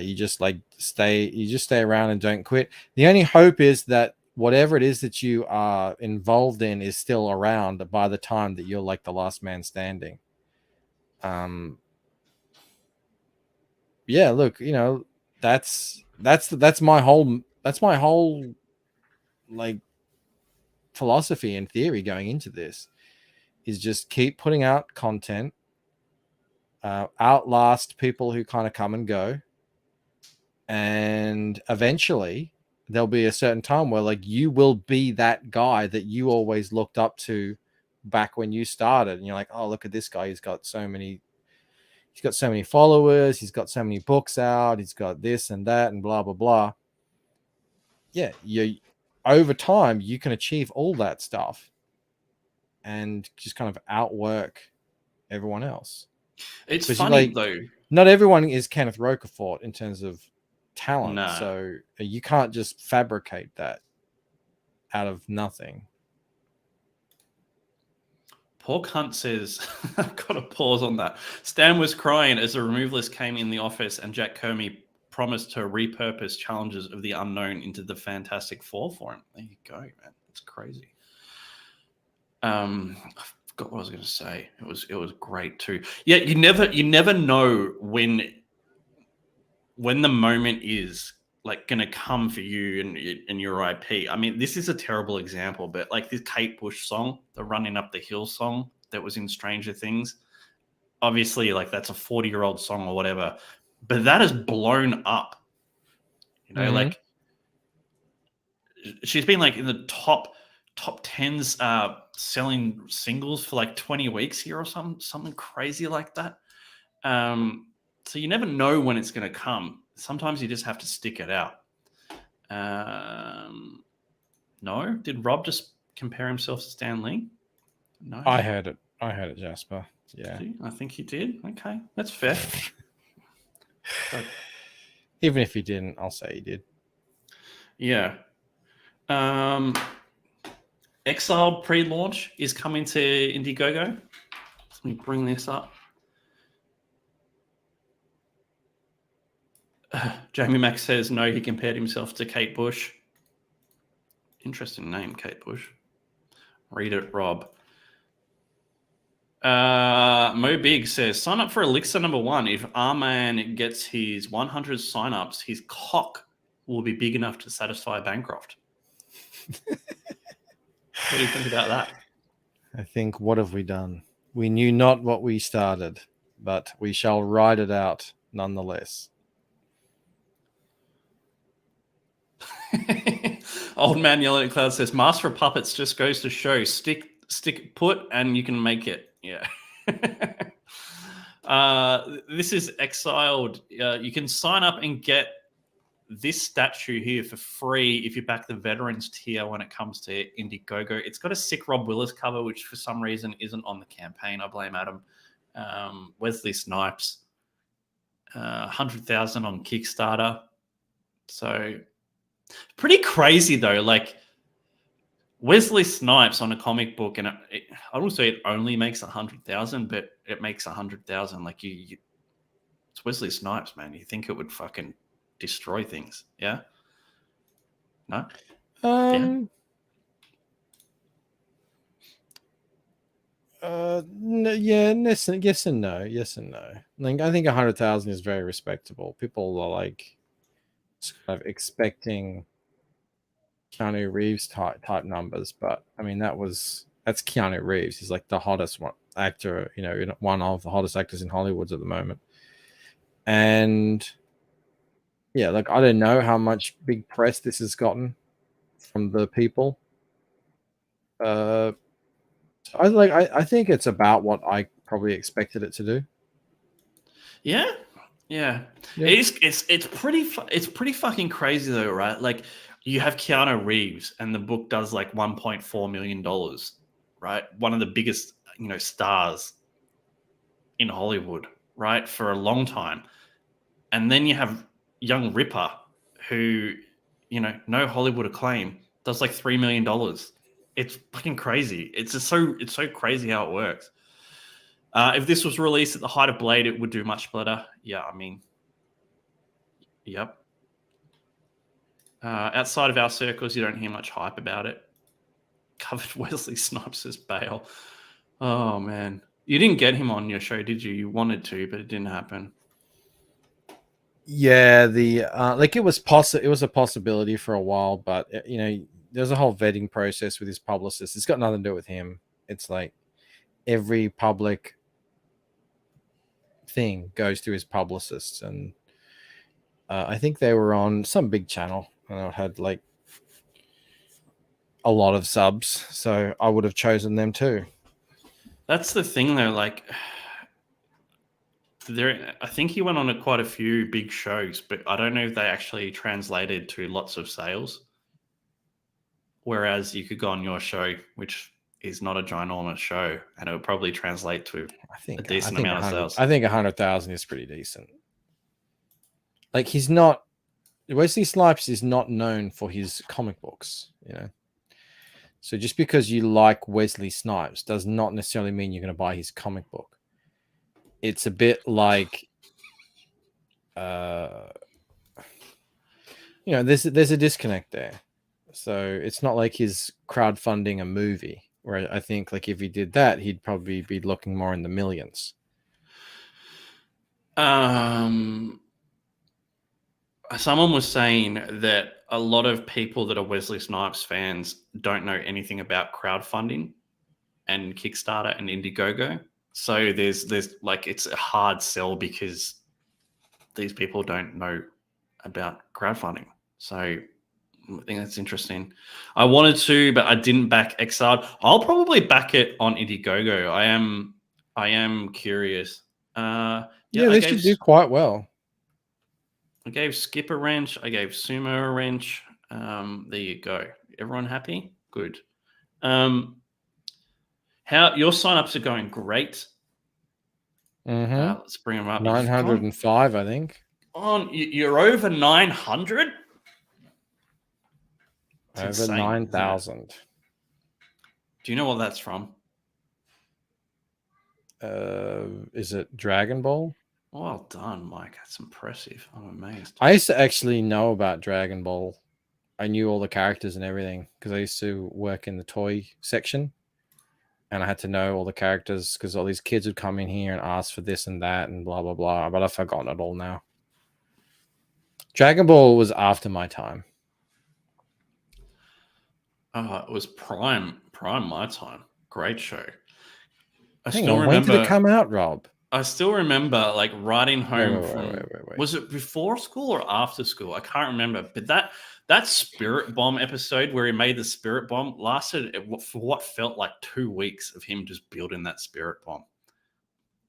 You just stay around and don't quit. The only hope is that whatever it is that you are involved in is still around by the time that you're like the last man standing. Yeah, look, that's my whole like philosophy and theory going into this is just keep putting out content, outlast people who kind of come and go. And eventually there'll be a certain time where like you will be that guy that you always looked up to back when you started. And you're like, oh, look at this guy. He's got so many followers. He's got so many books out. He's got this and that and blah, blah, blah. Yeah. Over time, you can achieve all that stuff and just kind of outwork everyone else. It's funny though. Not everyone is Kenneth Rocafort in terms of talent. No. So you can't just fabricate that out of nothing. Pork Hunt says, I've got to pause on that. Stan was crying as the removal list came in the office and Jack Kirby promised to repurpose Challenges of the Unknown into the Fantastic Four for him. There you go, man. It's crazy. I forgot what I was going to say. It was great too. Yeah, you never know when the moment is like going to come for you and your IP. I mean, this is a terrible example, but like this Kate Bush song, the Running Up the Hill song that was in Stranger Things, obviously like that's a 40-year-old song or whatever, but that has blown up. Like she's been like in the top 10s selling singles for like 20 weeks here or something crazy like that. So you never know when it's going to come. Sometimes you just have to stick it out. No? Did Rob just compare himself to Stan Lee? No. I heard it. I heard it, Jasper. Yeah. I think he did. Okay, that's fair. So, Even if he didn't, I'll say he did. yeah. Exiled pre-launch is coming to Indiegogo. Let me bring this up. Jamie Mack says no, he compared himself to Kate Bush. Interesting name, Kate Bush. Read it, Rob. Mo Big says, sign up for Elixir #1. If Arman gets his 100 signups, his cock will be big enough to satisfy Bancroft. What do you think about that? I think, what have we done? We knew not what we started, but we shall ride it out nonetheless. Old man yelling at cloud says, Master of Puppets just goes to show stick put and you can make it. Yeah. This is Exiled. You can sign up and get this statue here for free if you back the veterans tier when it comes to Indiegogo. It's got a sick Rob Willis cover, which for some reason isn't on the campaign. I blame Adam. Wesley Snipes, 100,000 on Kickstarter. So pretty crazy though. Like Wesley Snipes on a comic book, and I don't say it only makes 100,000, but it makes 100,000. Like it's Wesley Snipes, man. You think it would fucking destroy things? Yeah. No. Yes and no. Yes and no. Like, I think 100,000 is very respectable. People are like kind of expecting Keanu Reeves type numbers, but I mean that's Keanu Reeves. He's like the hottest actor, one of the hottest actors in Hollywood at the moment. And yeah, like I don't know how much big press this has gotten from the people. I think it's about what I probably expected it to do. Yeah. It's pretty fucking crazy though, right? Like you have Keanu Reeves and the book does like $1.4 million, right? One of the biggest, stars in Hollywood, right? For a long time. And then you have young Ripper who, no Hollywood acclaim, does like $3 million. It's fucking crazy. It's so crazy how it works. If this was released at the height of Blade, it would do much better. Yeah, I mean, yep. Outside of our circles, you don't hear much hype about it. Covered Wesley Snipes as Bale. Oh, man. You didn't get him on your show, did you? You wanted to, but it didn't happen. Yeah, it was a possibility for a while, but there's a whole vetting process with his publicist. It's got nothing to do with him. It's like every public thing goes through his publicist, and I think they were on some big channel and it had like a lot of subs, so I would have chosen them too. That's the thing though, like I think he went on quite a few big shows, but I don't know if they actually translated to lots of sales. Whereas you could go on your show, which is not a ginormous show, and it would probably translate to a decent amount of sales. I think 100,000 is pretty decent. Like Wesley Snipes is not known for his comic books, So just because you like Wesley Snipes does not necessarily mean you're going to buy his comic book. It's a bit like, there's a disconnect there. So it's not like he's crowdfunding a movie, where I think like if he did that, he'd probably be looking more in the millions. Someone was saying that a lot of people that are Wesley Snipes fans don't know anything about crowdfunding and Kickstarter and Indiegogo. So there's like it's a hard sell because these people don't know about crowdfunding. So I think that's interesting. I wanted to, but I didn't back Exiled. I'll probably back it on Indiegogo. I am curious. They should do quite well. I gave Skip a wrench. I gave Sumo a wrench. There you go. Everyone happy? Good. How your signups are going great. Mm-hmm. Let's bring them up. 905, I think. You're over 900. Over Insane, 9,000. Do you know what that's from? Is it Dragon Ball? Well done, Mike. That's impressive. I'm amazed. I used to actually know about Dragon Ball. I knew all the characters and everything because I used to work in the toy section, and I had to know all the characters because all these kids would come in here and ask for this and that and blah blah blah. But I've forgotten it all now. Dragon Ball was after my time. It was prime my time. Great show. Hang on, when did it come out, Rob? I still remember like riding home wait. Was it before school or after school? I can't remember. But that Spirit Bomb episode where he made the Spirit Bomb lasted for what felt like 2 weeks of him just building that Spirit Bomb.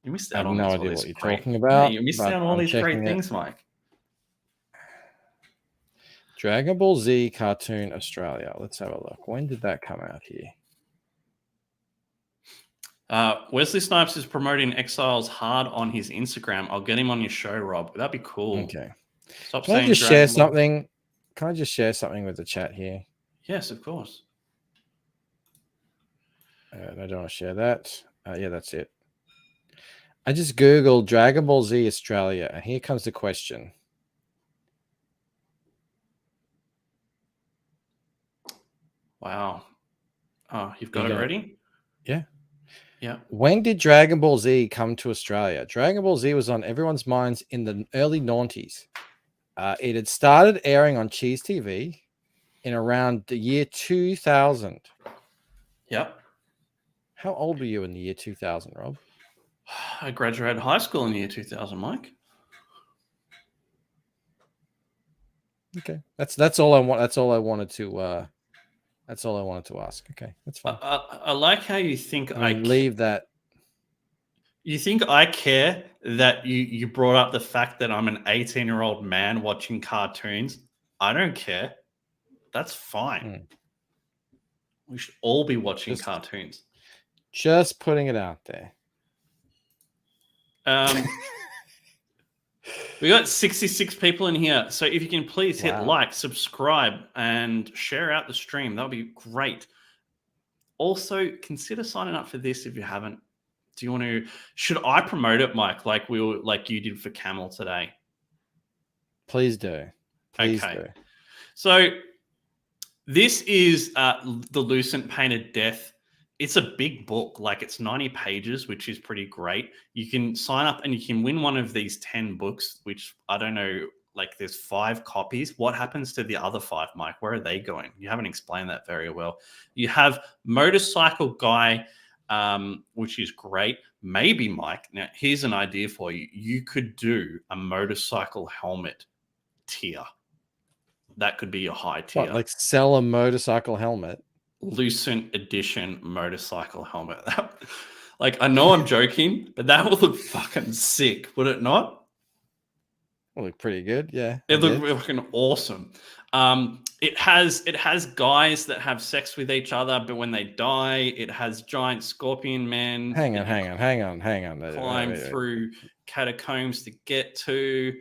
You missed out on no all idea this what you're great, talking about. Yeah, you missed out on all these great things, Mike. Dragon Ball Z Cartoon Australia. Let's have a look. When did that come out here? Wesley Snipes is promoting Exiles hard on his Instagram. I'll get him on your show, Rob. That'd be cool. Okay. Stop Can I saying just Dragon share Ball. something? Can I just share something with the chat here? Yes, of course. I don't want to share that. Yeah, that's it. I just Googled Dragon Ball Z Australia, and here comes the question. Wow. Oh, you've got it ready? Yeah. Yeah. When did Dragon Ball Z come to Australia? Dragon Ball Z was on everyone's minds in the early 90s. It had started airing on Cheese TV in around the year 2000. Yep. How old were you in the year 2000, Rob? I graduated high school in the year 2000, Mike. Okay. That's all I want. That's all I wanted to ask. Okay. That's fine. I like how you think I leave that. You think I care that you brought up the fact that I'm an 18-year-old man watching cartoons? I don't care. That's fine. We should all be watching cartoons. Just putting it out there. We got 66 people in here. So if you can please hit like, subscribe, and share out the stream, that would be great. Also, consider signing up for this if you haven't. Do you want to? Should I promote it, Mike? Like you did for Camel today? Please do. Please do. So this is the Lucent Painted Death. It's a big book. Like it's 90 pages, which is pretty great. You can sign up and you can win one of these 10 books, which I don't know. Like there's 5 copies. What happens to the other 5, Mike? Where are they going? You haven't explained that very well. You have Motorcycle Guy. Which is great. Maybe, Mike, now here's an idea for you. You could do a motorcycle helmet tier. That could be your high tier. What, like sell a motorcycle helmet? Lucent edition motorcycle helmet. Like, I know I'm joking, but that would look fucking sick, would it not? Will look pretty good, yeah. It looked fucking awesome. It has guys that have sex with each other, but when they die, it has giant scorpion men. Hang on. Climb through catacombs to get to.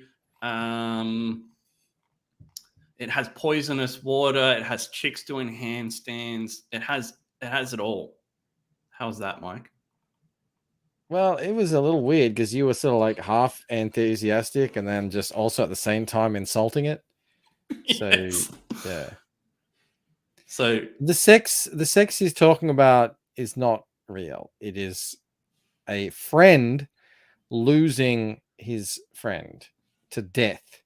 It has poisonous water. It has chicks doing handstands. It has it all. How's that, Mike? Well, it was a little weird because you were sort of like half enthusiastic and then just also at the same time insulting it. Yes. So yeah. So the sex he's talking about is not real. It is a friend losing his friend to death,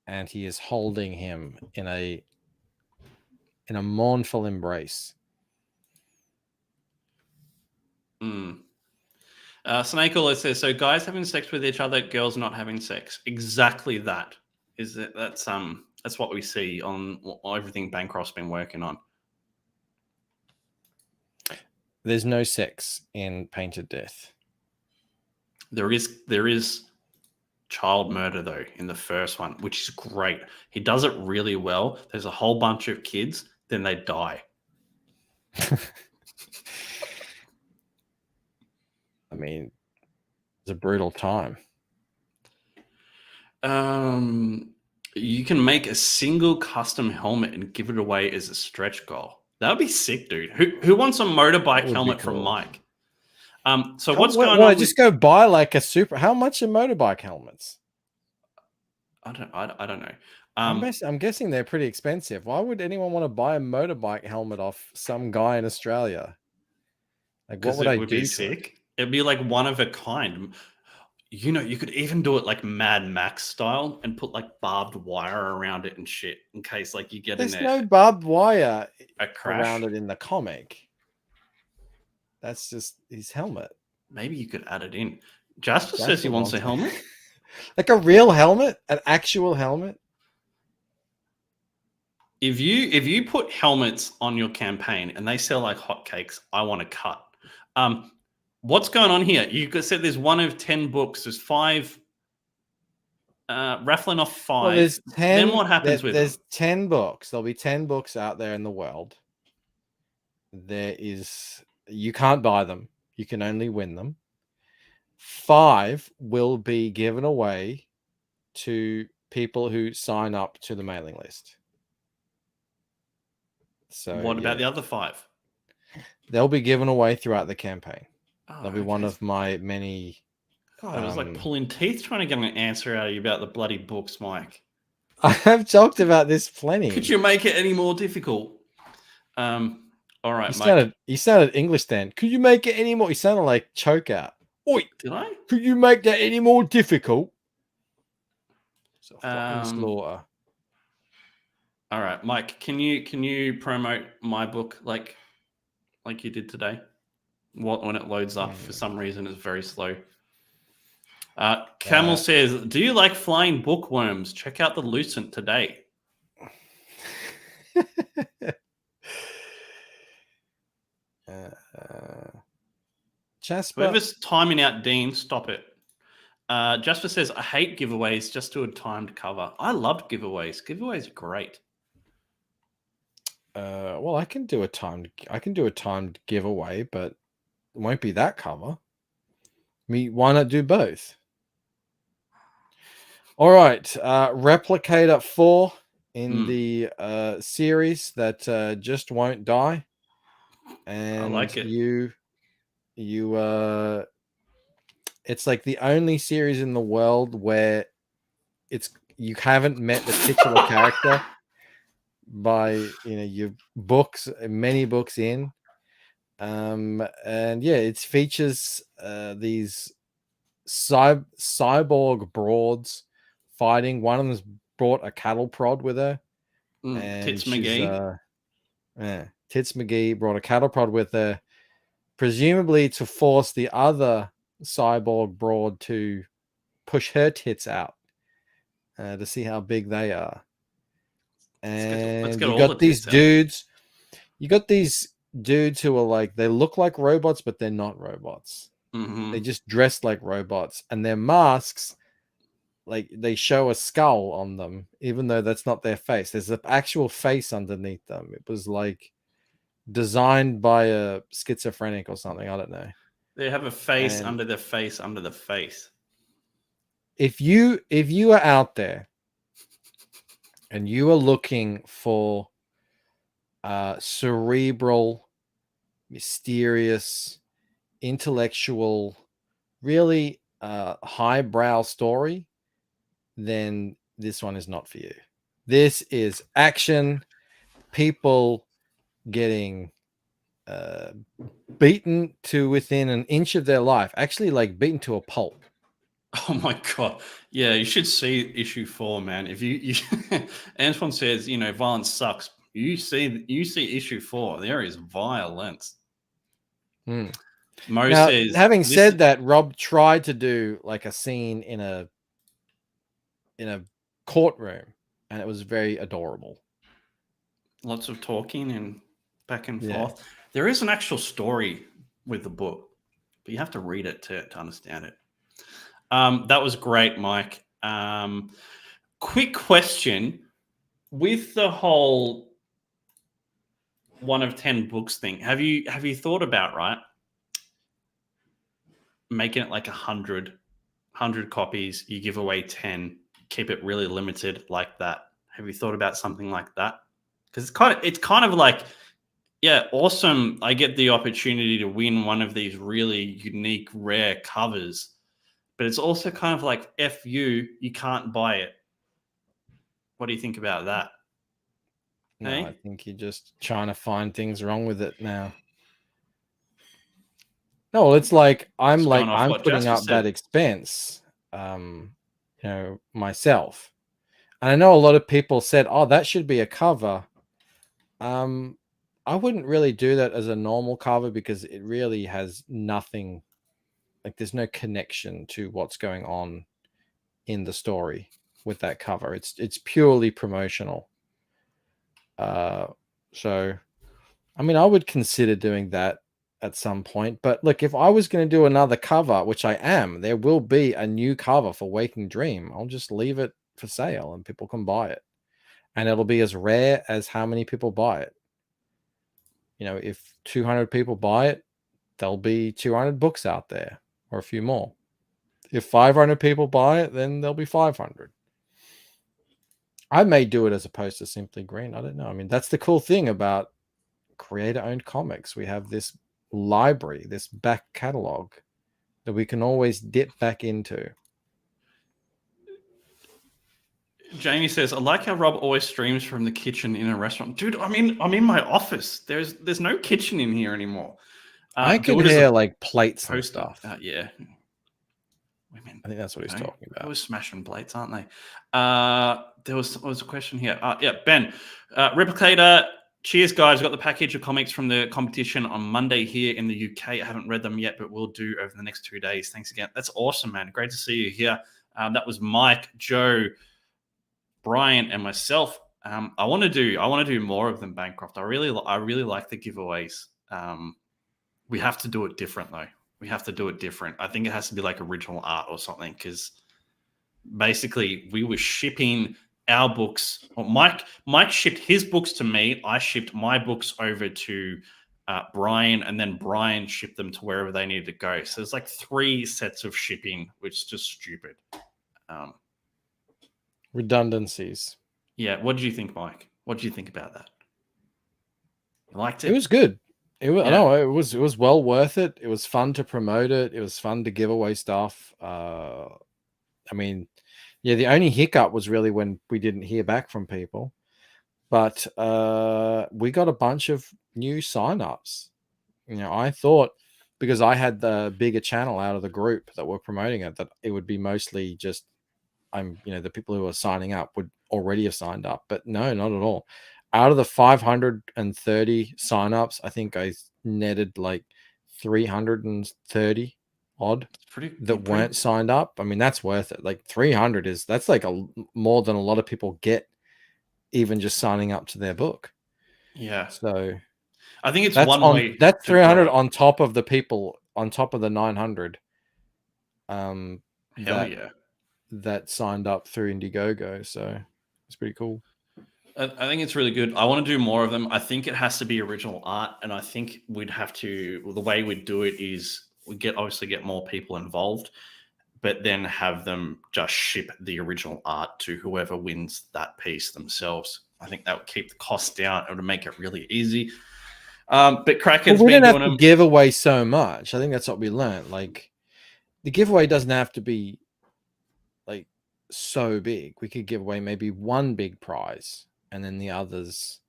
and he is holding him in a mournful embrace. Snake Oil says, so guys having sex with each other, girls not having sex. Exactly that. That's what we see on everything Bancroft's been working on. There's no sex in Painted Death. There is child murder though in the first one, which is great. He does it really well. There's a whole bunch of kids, then they die. I mean, it's a brutal time. You can make a single custom helmet and give it away as a stretch goal. That would be sick, dude. Who wants a That motorbike would be helmet from cool. Mike? So what's going What, on? just go buy like a super. How much are motorbike helmets? I don't know. I'm guessing they're pretty expensive. Why would anyone want to buy a motorbike helmet off some guy in Australia? Like, what because would it I would do be to it? sick. It'd be like one of a kind. You know, you could even do it like Mad Max style and put like barbed wire around it and shit in case like you get There's in no barbed wire a crash. around it in the comic. That's just his helmet. Maybe you could add it in. Jasper says he wants a helmet. Like a real helmet, an actual helmet. If you put helmets on your campaign and they sell like hotcakes, I want to cut. What's going on here? You said there's 1 of 10 books. There's 5. Raffling off 5. Well, there's 10. Then what happens with there's them? 10 books. There'll be 10 books out there in the world. You can't buy them. You can only win them. 5 will be given away to people who sign up to the mailing list. So What about the other 5? They'll be given away throughout the campaign. Oh, They'll be one of my many. God, it was like pulling teeth trying to get an answer out of you about the bloody books, Mike. I have talked about this plenty. Could you make it any more difficult? All right, Mike. You sounded English then. Could you make it any more? You sounded like choke out. Oi, did I? Could you make that any more difficult? So fucking slaughter. All right, Mike. Can you promote my book like you did today? When it loads up, for some reason, it's very slow. Camel says, "Do you like flying bookworms? Check out the Lucent today." Jasper, whoever's timing out Dean, stop it. Jasper says, "I hate giveaways. Just do a timed cover." I loved giveaways. Giveaways are great. Well, I can do a timed giveaway, but it won't be that cover. Why not do both? All right, Replicator 4 in the series that just won't die, and I like it. It's like the only series in the world where you haven't met the titular character by your many books in, and yeah, it features these cyborg broads fighting. One of them's brought a cattle prod with her, and Tits McGee. Tits McGee brought a cattle prod with her, presumably to force the other cyborg broad to push her tits out to see how big they are. And you got these dudes. You got these dudes who are like, they look like robots, but they're not robots. They just dress like robots, and their masks, like, they show a skull on them, even though that's not their face. There's an actual face underneath them. It was like designed by a schizophrenic or something. I don't know. They have a face under the face under the face. If you are out there and you are looking for cerebral, mysterious, intellectual, really highbrow story, then this one is not for you. This is action, people getting beaten to within an inch of their life, actually, like beaten to a pulp. Oh my god! Yeah, you should see issue 4, man. If you Antoine says, violence sucks. You see issue 4. There is violence. Mo now, says, having said that, Rob tried to do like a scene in a courtroom, and it was very adorable. Lots of talking and back and forth. There is an actual story with the book, but you have to read it to understand it. That was great, Mike. Quick question. With the whole 1 of 10 books thing, have you thought about, right, making it like 100 copies. You give away 10, keep it really limited like that. Have you thought about something like that? Because it's kind of like, yeah, awesome. I get the opportunity to win one of these really unique, rare covers, but it's also kind of like, F you can't buy it. What do you think about that? No, Hey? I think you're just trying to find things wrong with it now. No, well, it's like Just going off I'm what putting Jasper up that said. expense, myself. And I know a lot of people said, "Oh, that should be a cover." Um, I wouldn't really do that as a normal cover because it really has nothing. Like, there's no connection to what's going on in the story with that cover. It's purely promotional. So I mean, I would consider doing that at some point. But look, if I was going to do another cover, which I am, there will be a new cover for Waking Dream. I'll just leave it for sale and people can buy it. And it'll be as rare as how many people buy it. You know, if 200 people buy it, there'll be 200 books out there or a few more. If 500 people buy it, then there'll be 500. I may do it as opposed to Simply Green. I don't know. I mean, that's the cool thing about creator-owned comics. We have this library, this back catalog that we can always dip back into. Jamie says, I like how Rob always streams from the kitchen in a restaurant. Dude, I'm in my office. There's no kitchen in here anymore. I Do can it as hear a like plates and poster. stuff. Yeah. Women. I think that's what he's talking about. Always smashing plates, aren't they? There was a question here. Yeah, Ben. Replicator, cheers, guys. Got the package of comics from the competition on Monday here in the UK. I haven't read them yet, but we'll do over the next 2 days. Thanks again. That's awesome, man. Great to see you here. That was Mike, Joe, Brian, and myself. I want to do more of them, Bancroft. I really like the giveaways. We have to do it different though. We have to do it different. I think it has to be like original art or something, because basically we were shipping our books. Well, Mike shipped his books to me. I shipped my books over to Brian, and then Brian shipped them to wherever they needed to go. So there's like 3 sets of shipping, which is just stupid. Redundancies. Yeah. What did you think, Mike? What did you think about that? You liked it? It was good. It was, Yeah. no, it was well worth it. It was fun to promote it. It was fun to give away stuff. I mean, yeah, the only hiccup was really when we didn't hear back from people. But we got a bunch of new signups. You know, I thought, because I had the bigger channel out of the group that were promoting it, that it would be mostly just the people who are signing up would already have signed up. But no, not at all. Out of the 530 signups, I think I netted like 330 odd that weren't signed up. I mean, that's worth it. Like 300 that's like more than a lot of people get even just signing up to their book. Yeah. So I think it's one way. That's 300 on top of the people, on top of the 900 Hell yeah, that signed up through Indiegogo. So it's pretty cool. I think it's really good. I want to do more of them. I think it has to be original art, and I think we'd have to. The way we'd do it is we obviously get more people involved, but then have them just ship the original art to whoever wins that piece themselves. I think that would keep the cost down. It would make it really easy. But Kraken's we been don't have doing to give away so much. I think that's what we learned. Like, the giveaway doesn't have to be like so big. We could give away maybe one big prize, and then the others,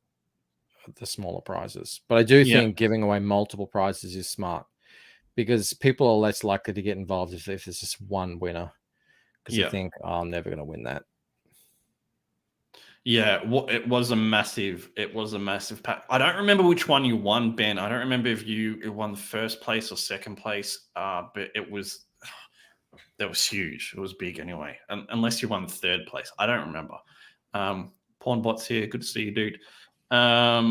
the smaller prizes. But I do think giving away multiple prizes is smart, because people are less likely to get involved if there's just one winner, because they think, oh, I'm never going to win that. Yeah, it was a massive pack. I don't remember which one you won, Ben. I don't remember if you won first place or second place, but that was huge. It was big anyway, unless you won third place. I don't remember. Pornbot's here. Good to see you, dude. I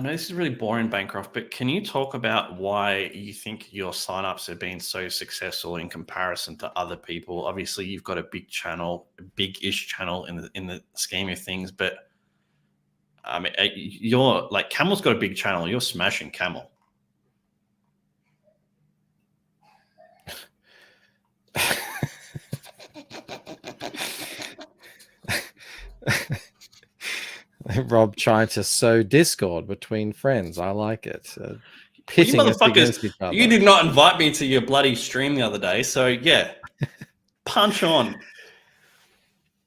know this is really boring, Bancroft, but can you talk about why you think your signups have been so successful in comparison to other people? Obviously, you've got a big channel, a big-ish channel in the scheme of things, but I mean, you're like, Camel's got a big channel. You're smashing Camel. Rob trying to sow discord between friends. I like it. Well, you Pitting us motherfuckers, against each other. you did not invite me to your bloody stream the other day, so yeah, punch on.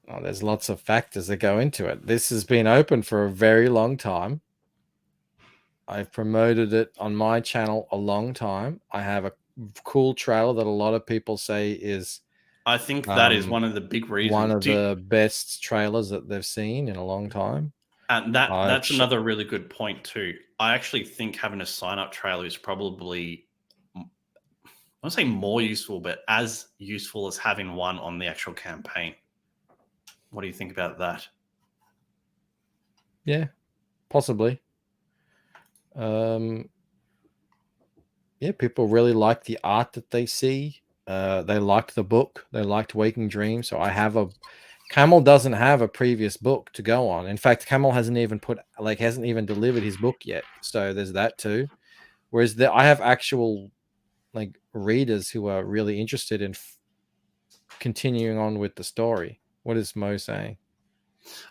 Oh, there's lots of factors that go into it. This has been open for a very long time. I've promoted it on my channel a long time. I have a cool trailer that a lot of people say is I think that is one of the big reasons. one of the best trailers that they've seen in a long time. And that's another really good point too. I actually think having a sign-up trailer is probably, I won't say more useful, but as useful as having one on the actual campaign. What do you think about that? Yeah, possibly. Yeah, people really like the art that they see. They liked the book. They liked Waking Dreams. So I have Camel doesn't have a previous book to go on. In fact, Camel hasn't even delivered his book yet. So there's that too. Whereas I have actual like readers who are really interested in continuing on with the story. What is Mo saying?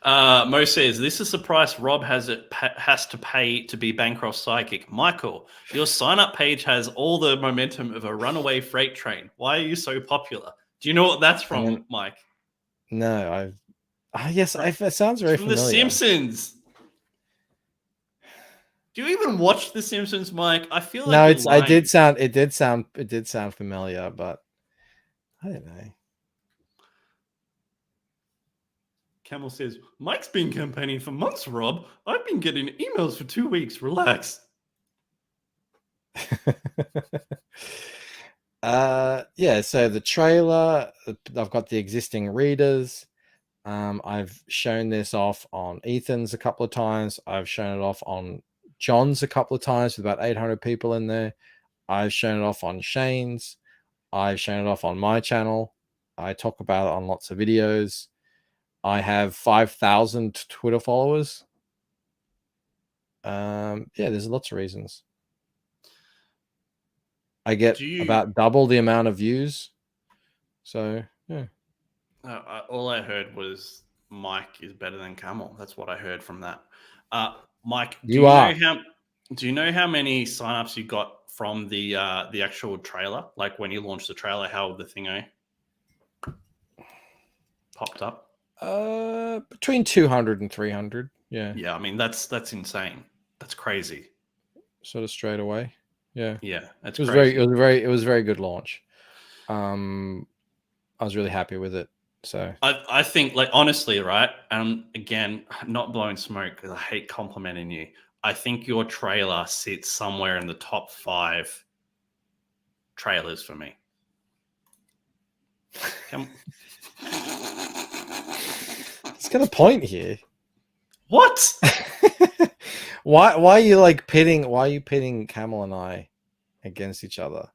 Mo says, this is the price Rob has to pay to be Bancroft psychic. Michael, your sign-up page has all the momentum of a runaway freight train. Why are you so popular? Do you know what that's from, Mike? No, yes, it sounds very from familiar. The Simpsons. Do you even watch The Simpsons, Mike? I feel like it did sound familiar, but I don't know. Camel says, Mike's been campaigning for months, Rob. I've been getting emails for 2 weeks. Relax. Yeah, so the trailer, I've got the existing readers. I've shown this off on Ethan's a couple of times. I've shown it off on John's a couple of times with about 800 people in there. I've shown it off on Shane's. I've shown it off on my channel. I talk about it on lots of videos. I have 5,000 Twitter followers. Yeah, there's lots of reasons. I get about double the amount of views. So, yeah. All I heard was Mike is better than Camel. That's what I heard from that. Mike, do you know how many signups you got from the actual trailer? Like when you launched the trailer, how the thingo popped up? Between 200 and 300. Yeah. Yeah, I mean that's insane. That's crazy. Sort of straight away. Yeah. Yeah, it was a very good launch. I was really happy with it. So I think, like, honestly, right? Again, not blowing smoke because I hate complimenting you. I think your trailer sits somewhere in the top 5 trailers for me. It's got a point here. What? Why are you pitting Camel and I against each other?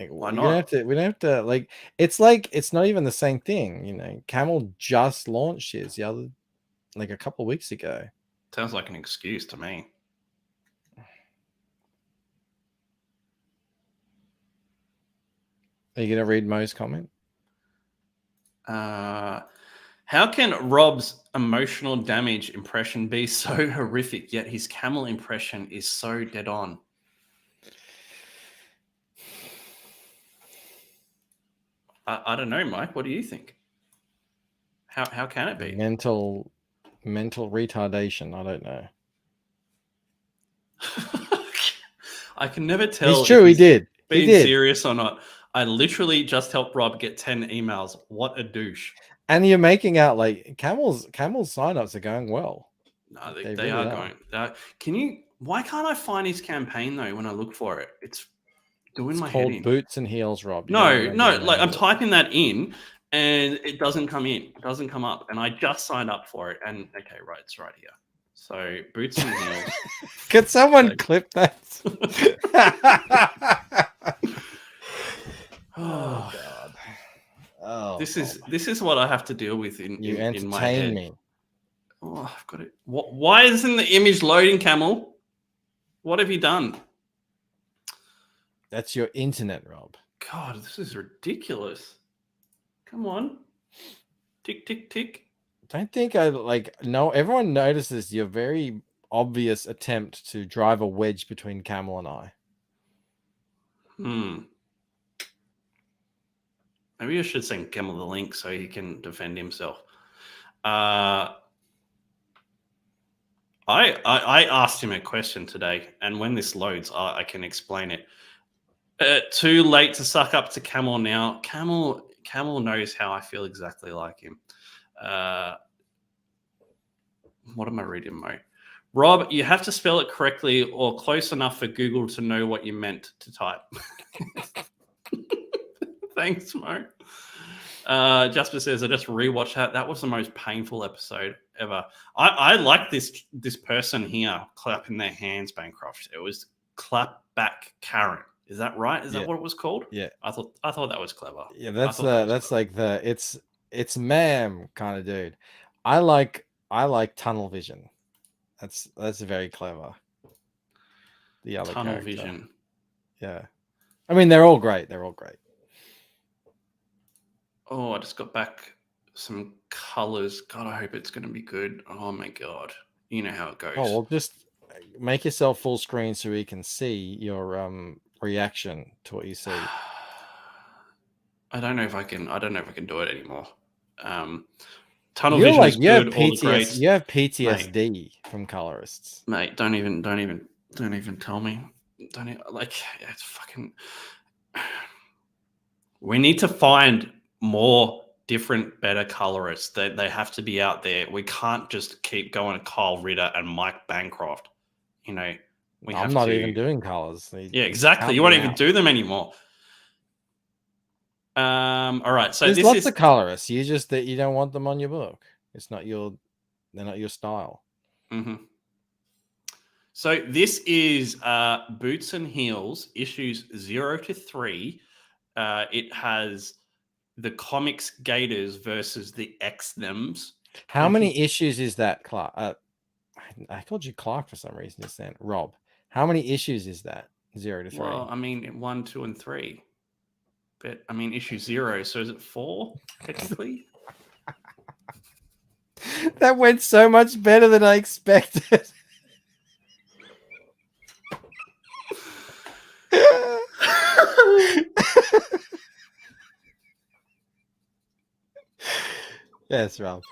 Like, why not? We don't have to like it's not even the same thing, you know. Camel just launched his a couple of weeks ago. Sounds like an excuse to me. Are you gonna read Mo's comment? How can Rob's emotional damage impression be so horrific, yet his Camel impression is so dead on? I don't know, Mike. What do you think? How can it be? Mental retardation. I don't know. I can never tell. It's true. He did. Being serious or not. I literally just helped Rob get 10 emails. What a douche. And you're making out like Camel's signups are going well. No, they really are going. Why can't I find his campaign though when I look for it? It's doing my head in. Called Boots and Heels, Rob. No, like I'm typing that in and it doesn't come in. It doesn't come up. And I just signed up for it. And okay, right, it's right here. So Boots and Heels. Could someone clip that? Oh God. Oh, this is what I have to deal with in my head. Me. Oh, I've got it. Why isn't the image loading, Camel? What have you done? That's your internet, Rob. God, this is ridiculous. Come on. Tick, tick, tick. Don't think I like. No, everyone notices your very obvious attempt to drive a wedge between Camel and I. Maybe I should send Camel the link so he can defend himself. I asked him a question today, and when this loads, I can explain it. Too late to suck up to Camel now. Camel knows how I feel exactly like him. What am I reading, Mo? Rob, you have to spell it correctly or close enough for Google to know what you meant to type. Thanks, Mo. Jasper says, I just rewatched that. That was the most painful episode ever. I like this person here clapping their hands, Bancroft. It was clap back Karen. Is that right? Is that what it was called? Yeah. I thought that was clever. Yeah, that's like the it's ma'am kind of dude. I like tunnel vision. That's very clever. The other tunnel character. vision. Yeah. I mean, they're all great. They're all great. Oh, I just got back some colors. God, I hope it's going to be good. Oh my God. You know how it goes. Oh, well, just make yourself full screen so we can see your reaction to what you see. I don't know if I can do it anymore. Tunnel vision is good. All the greats. You have PTSD from colorists, mate. Don't even tell me. It's fucking. We need to find more different, better colorists. They have to be out there. We can't just keep going to Kyle Ritter and Mike Bancroft. You know, I'm not even doing colors. Yeah, exactly. You won't even do them anymore. All right. So there's this lots of colorists. You just that you don't want them on your book. They're not your style. Mm-hmm. So this is Boots and Heels, issues 0 to 3. It has the comics Gators versus the X-Thems. How many issues is that, Clark? I called you Clark for some reason just then. Rob, how many issues is that? 0 to 3. Well, I mean 1, 2, and 3. But I mean issue 0. So is it 4 technically? That went so much better than I expected. Yes, Rob.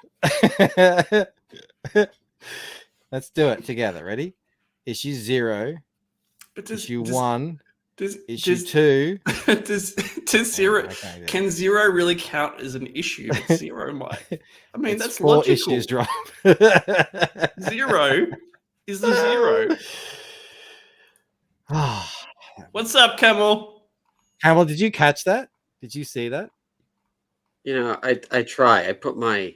Let's do it together. Ready? Issue 0. Issue 1. Issue 2. Does 0? Can 0 really count as an issue? 0 might. I mean, that's 4 logical. Issues drop. 0 is the 0. What's up, Camel? Camel, did you catch that? Did you see that? You know, I try. I put my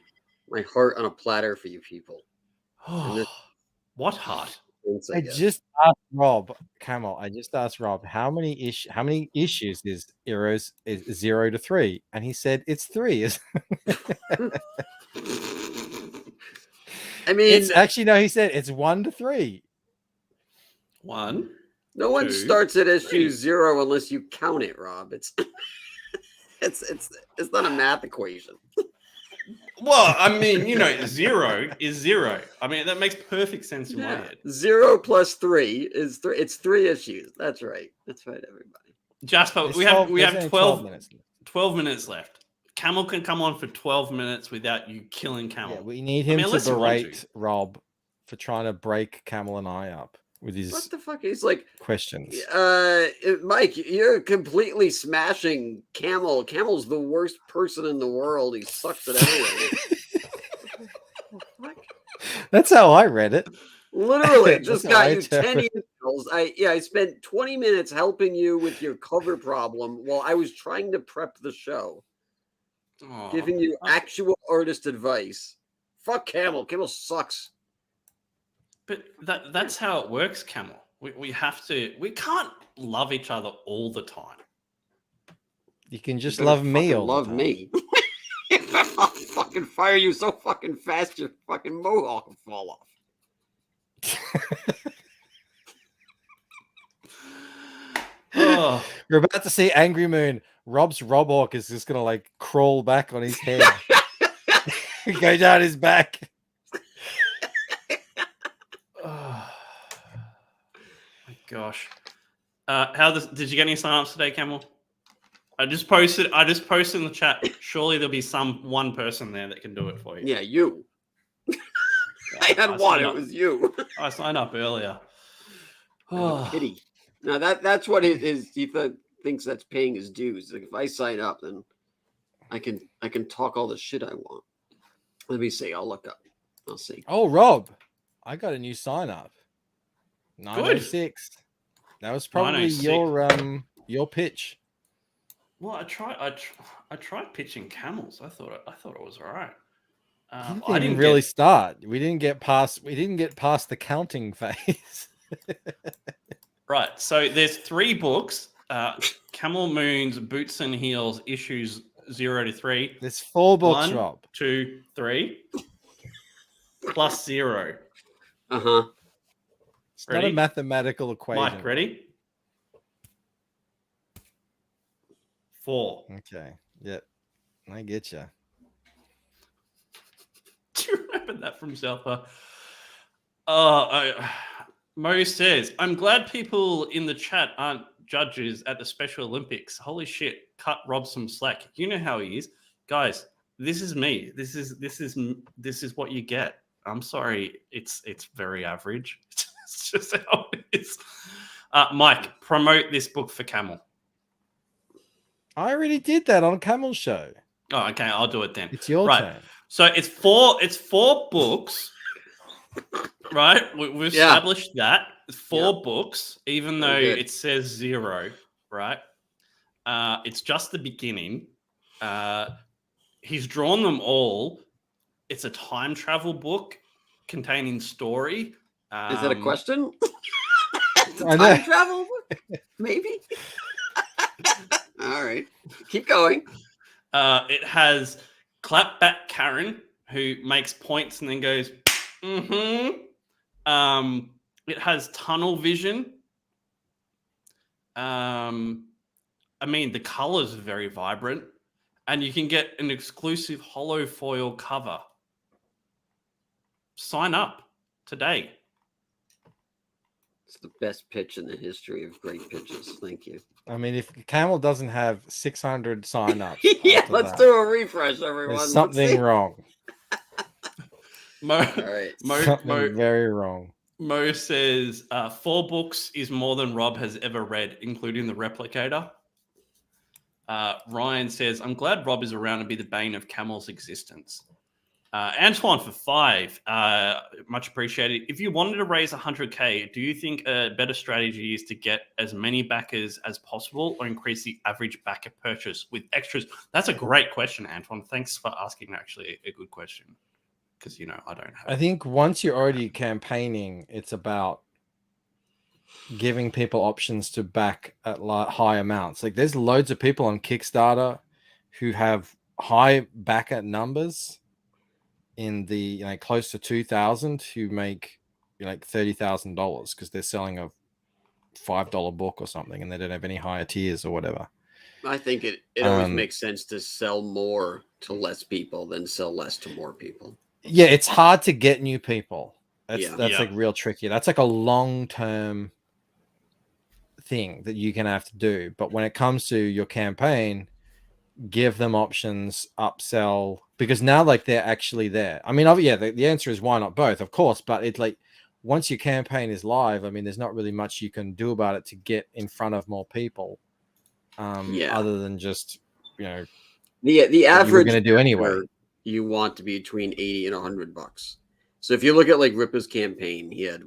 heart on a platter for you people. What heart? I just asked Rob, Camel. I just asked Rob how many issues is 0 to 3, and he said it's 3. I mean, it's actually no. He said it's 1 to 3. 1. No one starts at issue 0 unless you count it, Rob. It's not a math equation. Well, I mean, 0 is 0. I mean, that makes perfect sense in my head. 0 plus 3 is 3. It's 3 issues. That's right. That's right, everybody. Jasper, we have 12 minutes left. Camel can come on for 12 minutes without you killing Camel. Yeah, we need him to berate Rob for trying to break Camel and I up with his what the fuck? He's like questions. Mike, you're completely smashing Camel. Camel's the worst person in the world. He sucks at everything. That's how I read it. Literally, just got you 10 emails. I spent 20 minutes helping you with your cover problem while I was trying to prep the show. Giving you actual artist advice. Fuck Camel. Camel sucks. But that's how it works, Camel. We can't love each other all the time. You can just love me all the time. Me. I'll fucking fire you so fucking fast your fucking mohawk will fall off. Oh. We're about to see Angry Moon. Rob's Robhawk is just gonna like crawl back on his head, go down his back. Oh my gosh. Did you get any sign-ups today, Camel? I just posted in the chat. Surely there'll be one person there that can do it for you. Yeah, you. I had one. It was you. I signed up earlier. Oh, pity. Now that's what he thinks that's paying his dues. Like if I sign up, then I can talk all the shit I want. Let me see. I'll look up. I'll see. Oh, Rob, I got a new sign up. 906. That was probably your pitch. Well, I tried pitching camels. I thought it was all right. I didn't really start. We didn't get past the counting phase. Right. So there's 3 books. Camel Moon's Boots and Heels issues 0 to 3. There's 4 books, 1, Rob. 2, 3 plus 0. Uh-huh. It's not a mathematical equation. Mike, ready? 4. Okay. Yep. I get you. Do you remember that from Zelda? Mo says, I'm glad people in the chat aren't judges at the Special Olympics. Holy shit, cut Rob some slack. You know how he is. Guys, this is me. This is what you get. I'm sorry, it's very average. It's just how it is. Mike, promote this book for Camel. I already did that on Camel's show. Oh, okay, I'll do it then. It's your turn. So it's 4 books, right? We've established that. 4 books, even though it says 0, right? It's just the beginning. He's drawn them all. It's a time travel book containing story. Is that a question? Time travel book? Maybe. All right. Keep going. It has Clapback Karen, who makes points and then goes, mm-hmm. It has tunnel vision. I mean, the colors are very vibrant. And you can get an exclusive hollow foil cover. Sign up today. It's the best pitch in the history of great pitches. Thank you. I mean, if Camel doesn't have 600 sign-ups, let's do a refresh, everyone. There's something wrong. Something very wrong. Mo says 4 books is more than Rob has ever read, including the Replicator. Ryan says, I'm glad Rob is around to be the bane of Camel's existence. Antoine for 5, much appreciated. If you wanted to raise 100K, do you think a better strategy is to get as many backers as possible or increase the average backer purchase with extras? That's a great question, Antoine. Thanks for asking actually a good question. Because, I don't have... I think once you're already campaigning, it's about giving people options to back at high amounts. Like there's loads of people on Kickstarter who have high backer numbers in the close to 2,000 who make like $30,000 because they're selling a $5 book or something and they don't have any higher tiers or whatever. I think it always makes sense to sell more to less people than sell less to more people. Yeah, it's hard to get new people. That's like real tricky. That's like a long-term thing that you're gonna have to do. But when it comes to your campaign, give them options, upsell, because now like they're actually there. I mean, the answer is why not both, of course, but it's like once your campaign is live, I mean, there's not really much you can do about it to get in front of more people. Other than just the average you're going to do anyway. You want to be between $80 and $100. So if you look at like Ripper's campaign, he had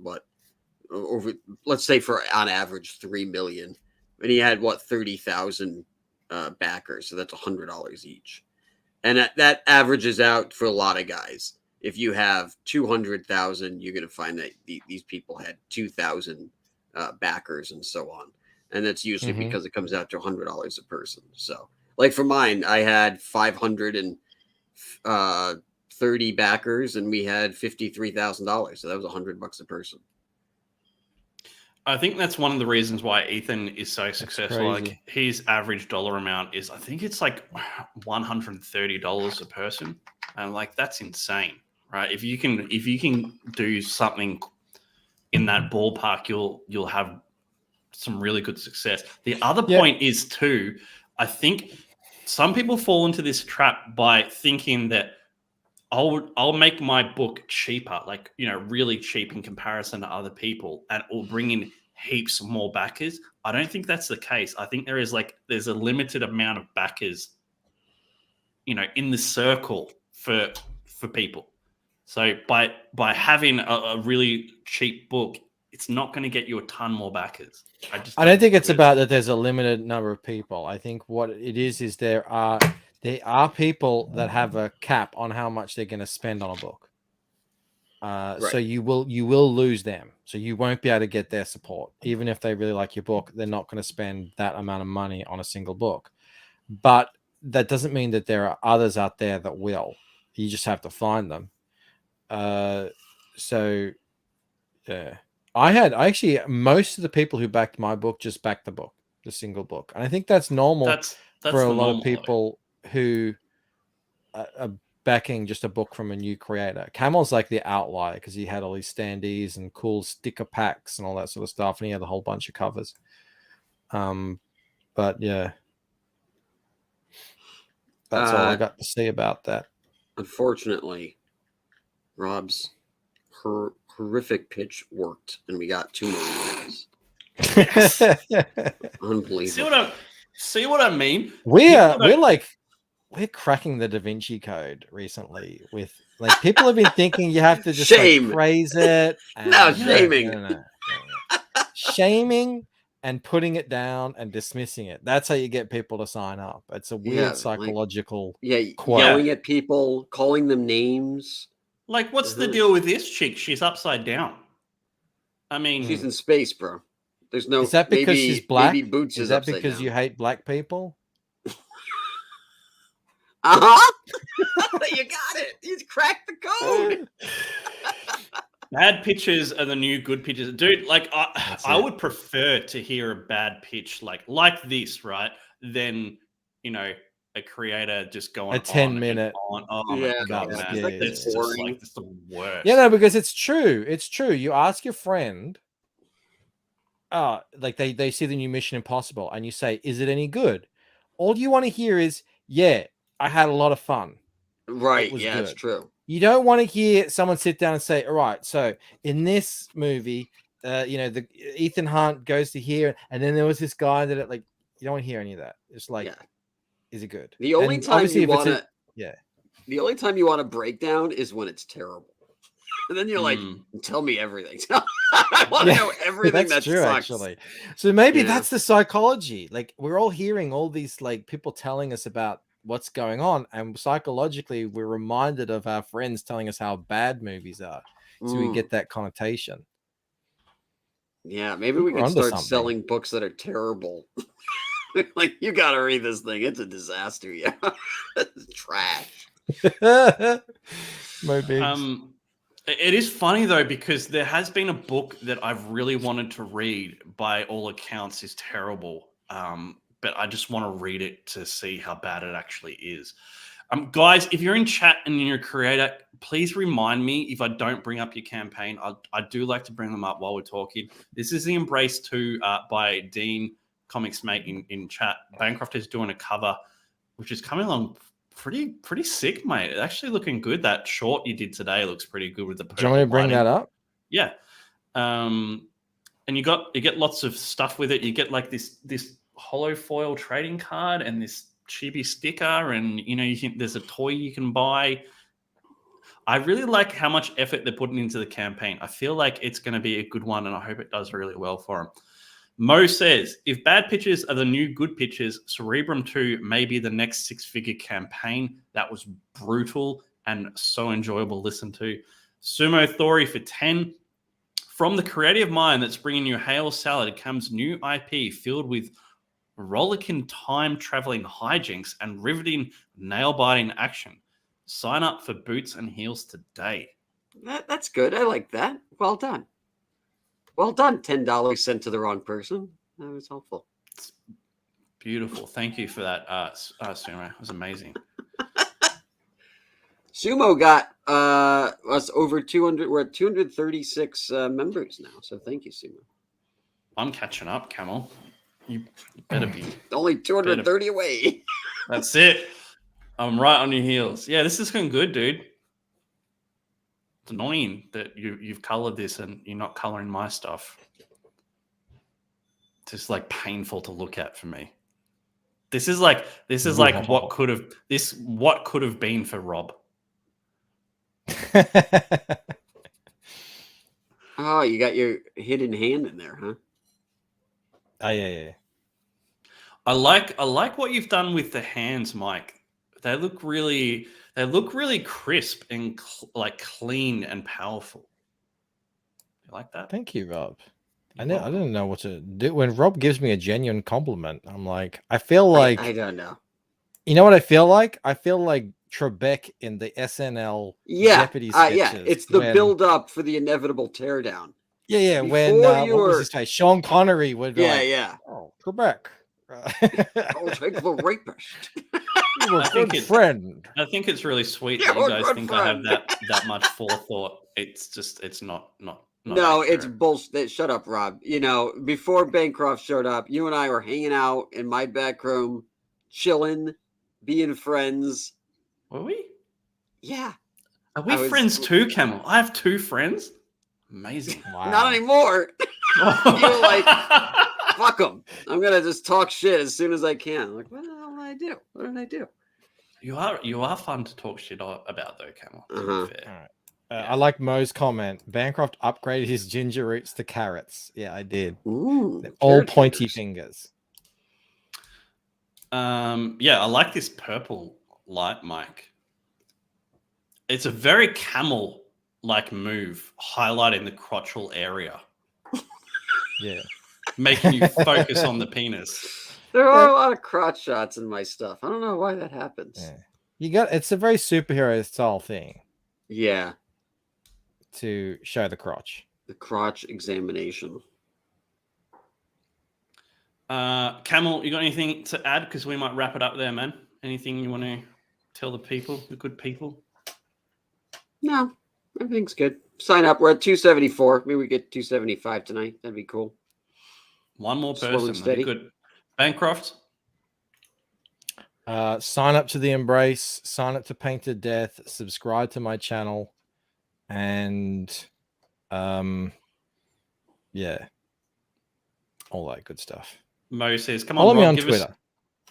over, let's say for on average 3 million, and he had 30,000 backers, so that's $100 each, and that averages out for a lot of guys. If you have 200,000, you're going to find that these people had 2,000 backers and so on, and that's usually because it comes out to $100 a person. So like for mine, I had 530 backers and we had $53,000, so that was $100 a person. I think that's one of the reasons why Ethan is so successful. crazy. Like his average dollar amount is, I think it's like $130 a person, and like that's insane, right? If you can do something in that ballpark, you'll have some really good success. The other point is too, I think some people fall into this trap by thinking that I'll make my book cheaper, like, you know, really cheap in comparison to other people, and it will bring in heaps more backers. I don't think that's the case. I think there's a limited amount of backers, you know, in the circle for people. So by having a really cheap book, it's not going to get you a ton more backers. I don't think it's about that there's a limited number of people. I think what it is there are people that have a cap on how much they're going to spend on a book. Right. So you will lose them. So you won't be able to get their support. Even if they really like your book, they're not going to spend that amount of money on a single book. But that doesn't mean that there are others out there that will. You just have to find them. So yeah. I actually, most of the people who backed my book just backed the single book. And I think that's normal that's for a lot of people who are backing just a book from a new creator. Camel's like the outlier because he had all these standees and cool sticker packs and all that sort of stuff. And he had a whole bunch of covers. But yeah, that's all I got to say about that. Unfortunately, Rob's horrific pitch worked, and we got 2 more minutes. Unbelievable. See what I mean? We're cracking the Da Vinci Code recently. With like people have been thinking you have to just like, praise it. And, no, shaming. No. Shaming and putting it down and dismissing it. That's how you get people to sign up. It's a weird psychological yelling at people, calling them names. Like, what's the deal with this chick? She's upside down. I mean, she's in space, bro. There's no. Is that because she's black? Maybe Boots is that because you hate black people? You got it. You cracked the code. Bad pitches are the new good pitches, dude. Like, I would prefer to hear a bad pitch like this, right? Than, you know, a creator just going a 10-minute on. Oh my god, man. It's just like it's the worst. Yeah, no, because it's true. It's true. You ask your friend, like they see the new Mission Impossible, and you say, "Is it any good?" All you want to hear is, "Yeah, I had a lot of fun." Right? Yeah, it's true. You don't want to hear someone sit down and say, "All right, so in this movie, you know, the Ethan Hunt goes to here, and then there was this guy that you don't want to hear any of that. It's like." Is it good? The only time you want to, the only time you want to break down is when it's terrible, and then you're like, "Tell me everything." I want to know everything. That's true, actually. So maybe that's the psychology. Like we're all hearing all these like people telling us about what's going on, and psychologically we're reminded of our friends telling us how bad movies are, so we get that connotation. Yeah, maybe we can start selling books that are terrible. Like, you gotta read this thing. It's a disaster. Yeah, it's trash. It is funny though, because there has been a book that I've really wanted to read. By all accounts, is terrible. But I just want to read it to see how bad it actually is. Guys, if you're in chat and you're a creator, please remind me if I don't bring up your campaign. I do like to bring them up while we're talking. This is the Embrace 2 by Dean Comics Mate in chat. Bancroft is doing a cover, which is coming along pretty sick, mate. It's actually looking good. That short you did today looks pretty good with the purple. Do you want me to bring that up? Yeah. And you get lots of stuff with it. You get like this hollow foil trading card and this chibi sticker, and you know there's a toy you can buy. I really like how much effort they're putting into the campaign. I feel like it's going to be a good one, and I hope it does really well for them. Mo says, if bad pitches are the new good pitches, Cerebrum 2 may be the next 6-figure campaign. That was brutal and so enjoyable to listen to. Sumo Thori for 10. From the creative mind that's bringing you Hail Salad comes new IP filled with rollicking time-traveling hijinks and riveting nail-biting action. Sign up for Boots and Heels today. That's good. I like that. Well done. Well done. $10 sent to the wrong person. That was helpful. Beautiful. Thank you for that, Sumo. It was amazing. Sumo got us over 200. We're at 236 members now. So thank you, Sumo. I'm catching up, Camel. You better be. Only 230 away. That's it. I'm right on your heels. Yeah, this is going good, dude. It's annoying that you've colored this and you're not coloring my stuff. It's just like painful to look at for me. This is like what could have been for Rob. Oh, you got your hidden hand in there, huh? Oh yeah. I like what you've done with the hands, Mike. They look really crisp and clean and powerful. You like that? Thank you, Rob. I don't know what to do when Rob gives me a genuine compliment. I'm like, I feel like I don't know. You know what I feel like? I feel like Trebek in the SNL Jeopardy sketches. Yeah, it's the build up for the inevitable teardown. Yeah. When what was his face? Sean Connery would be oh, Trebek. I'll take the rapist. You're a good friend. I think it's really sweet that you guys think I have that much forethought. It's not no, accurate. it's bullshit. Shut up, Rob. You know, before Bancroft showed up, you and I were hanging out in my back room, chilling, being friends. Were we? Yeah. Are we friends too, Camel? I have 2 friends. Amazing. Wow. Not anymore. You were like, fuck them. I'm gonna just talk shit as soon as I can. I'm like, what the hell did I do? What did I do? You are fun to talk shit about, though, Camel. All right. I like Mo's comment. Bancroft upgraded his ginger roots to carrots. Yeah, I did. Ooh, all pointy fingers. Yeah, I like this purple light, Mike. It's a very camel-like move, highlighting the crotchal area. Yeah. Making you focus on the penis. There are a lot of crotch shots in my stuff. I don't know why that happens. Yeah. It's a very superhero style thing. Yeah. To show the crotch. The crotch examination. Camel, you got anything to add? Because we might wrap it up there, man. Anything you want to tell the people, the good people? No, everything's good. Sign up. We're at 274. Maybe we get 275 tonight. That'd be cool. One more person. That'd be good. Bancroft? Sign up to the Embrace. Sign up to Painted Death. Subscribe to my channel. And yeah. All that good stuff. Mo says, come on, follow me Rob, on Twitter.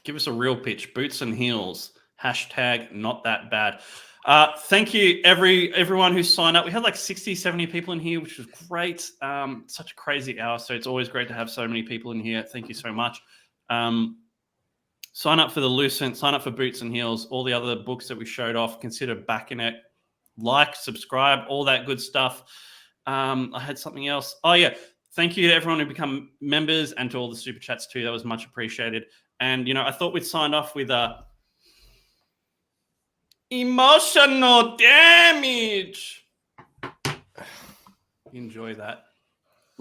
Give us a real pitch. Boots and heels. # not that bad. Thank you, everyone who signed up. We had like 60, 70 people in here, which was great. Such a crazy hour. So it's always great to have so many people in here. Thank you so much. Sign up for the Lucent, sign up for Boots and Heels, all the other books that we showed off. Consider backing it. Like, subscribe, all that good stuff. I had something else. Oh, yeah. Thank you to everyone who become members and to all the super chats too. That was much appreciated. And, I thought we'd sign off with emotional damage. Enjoy that.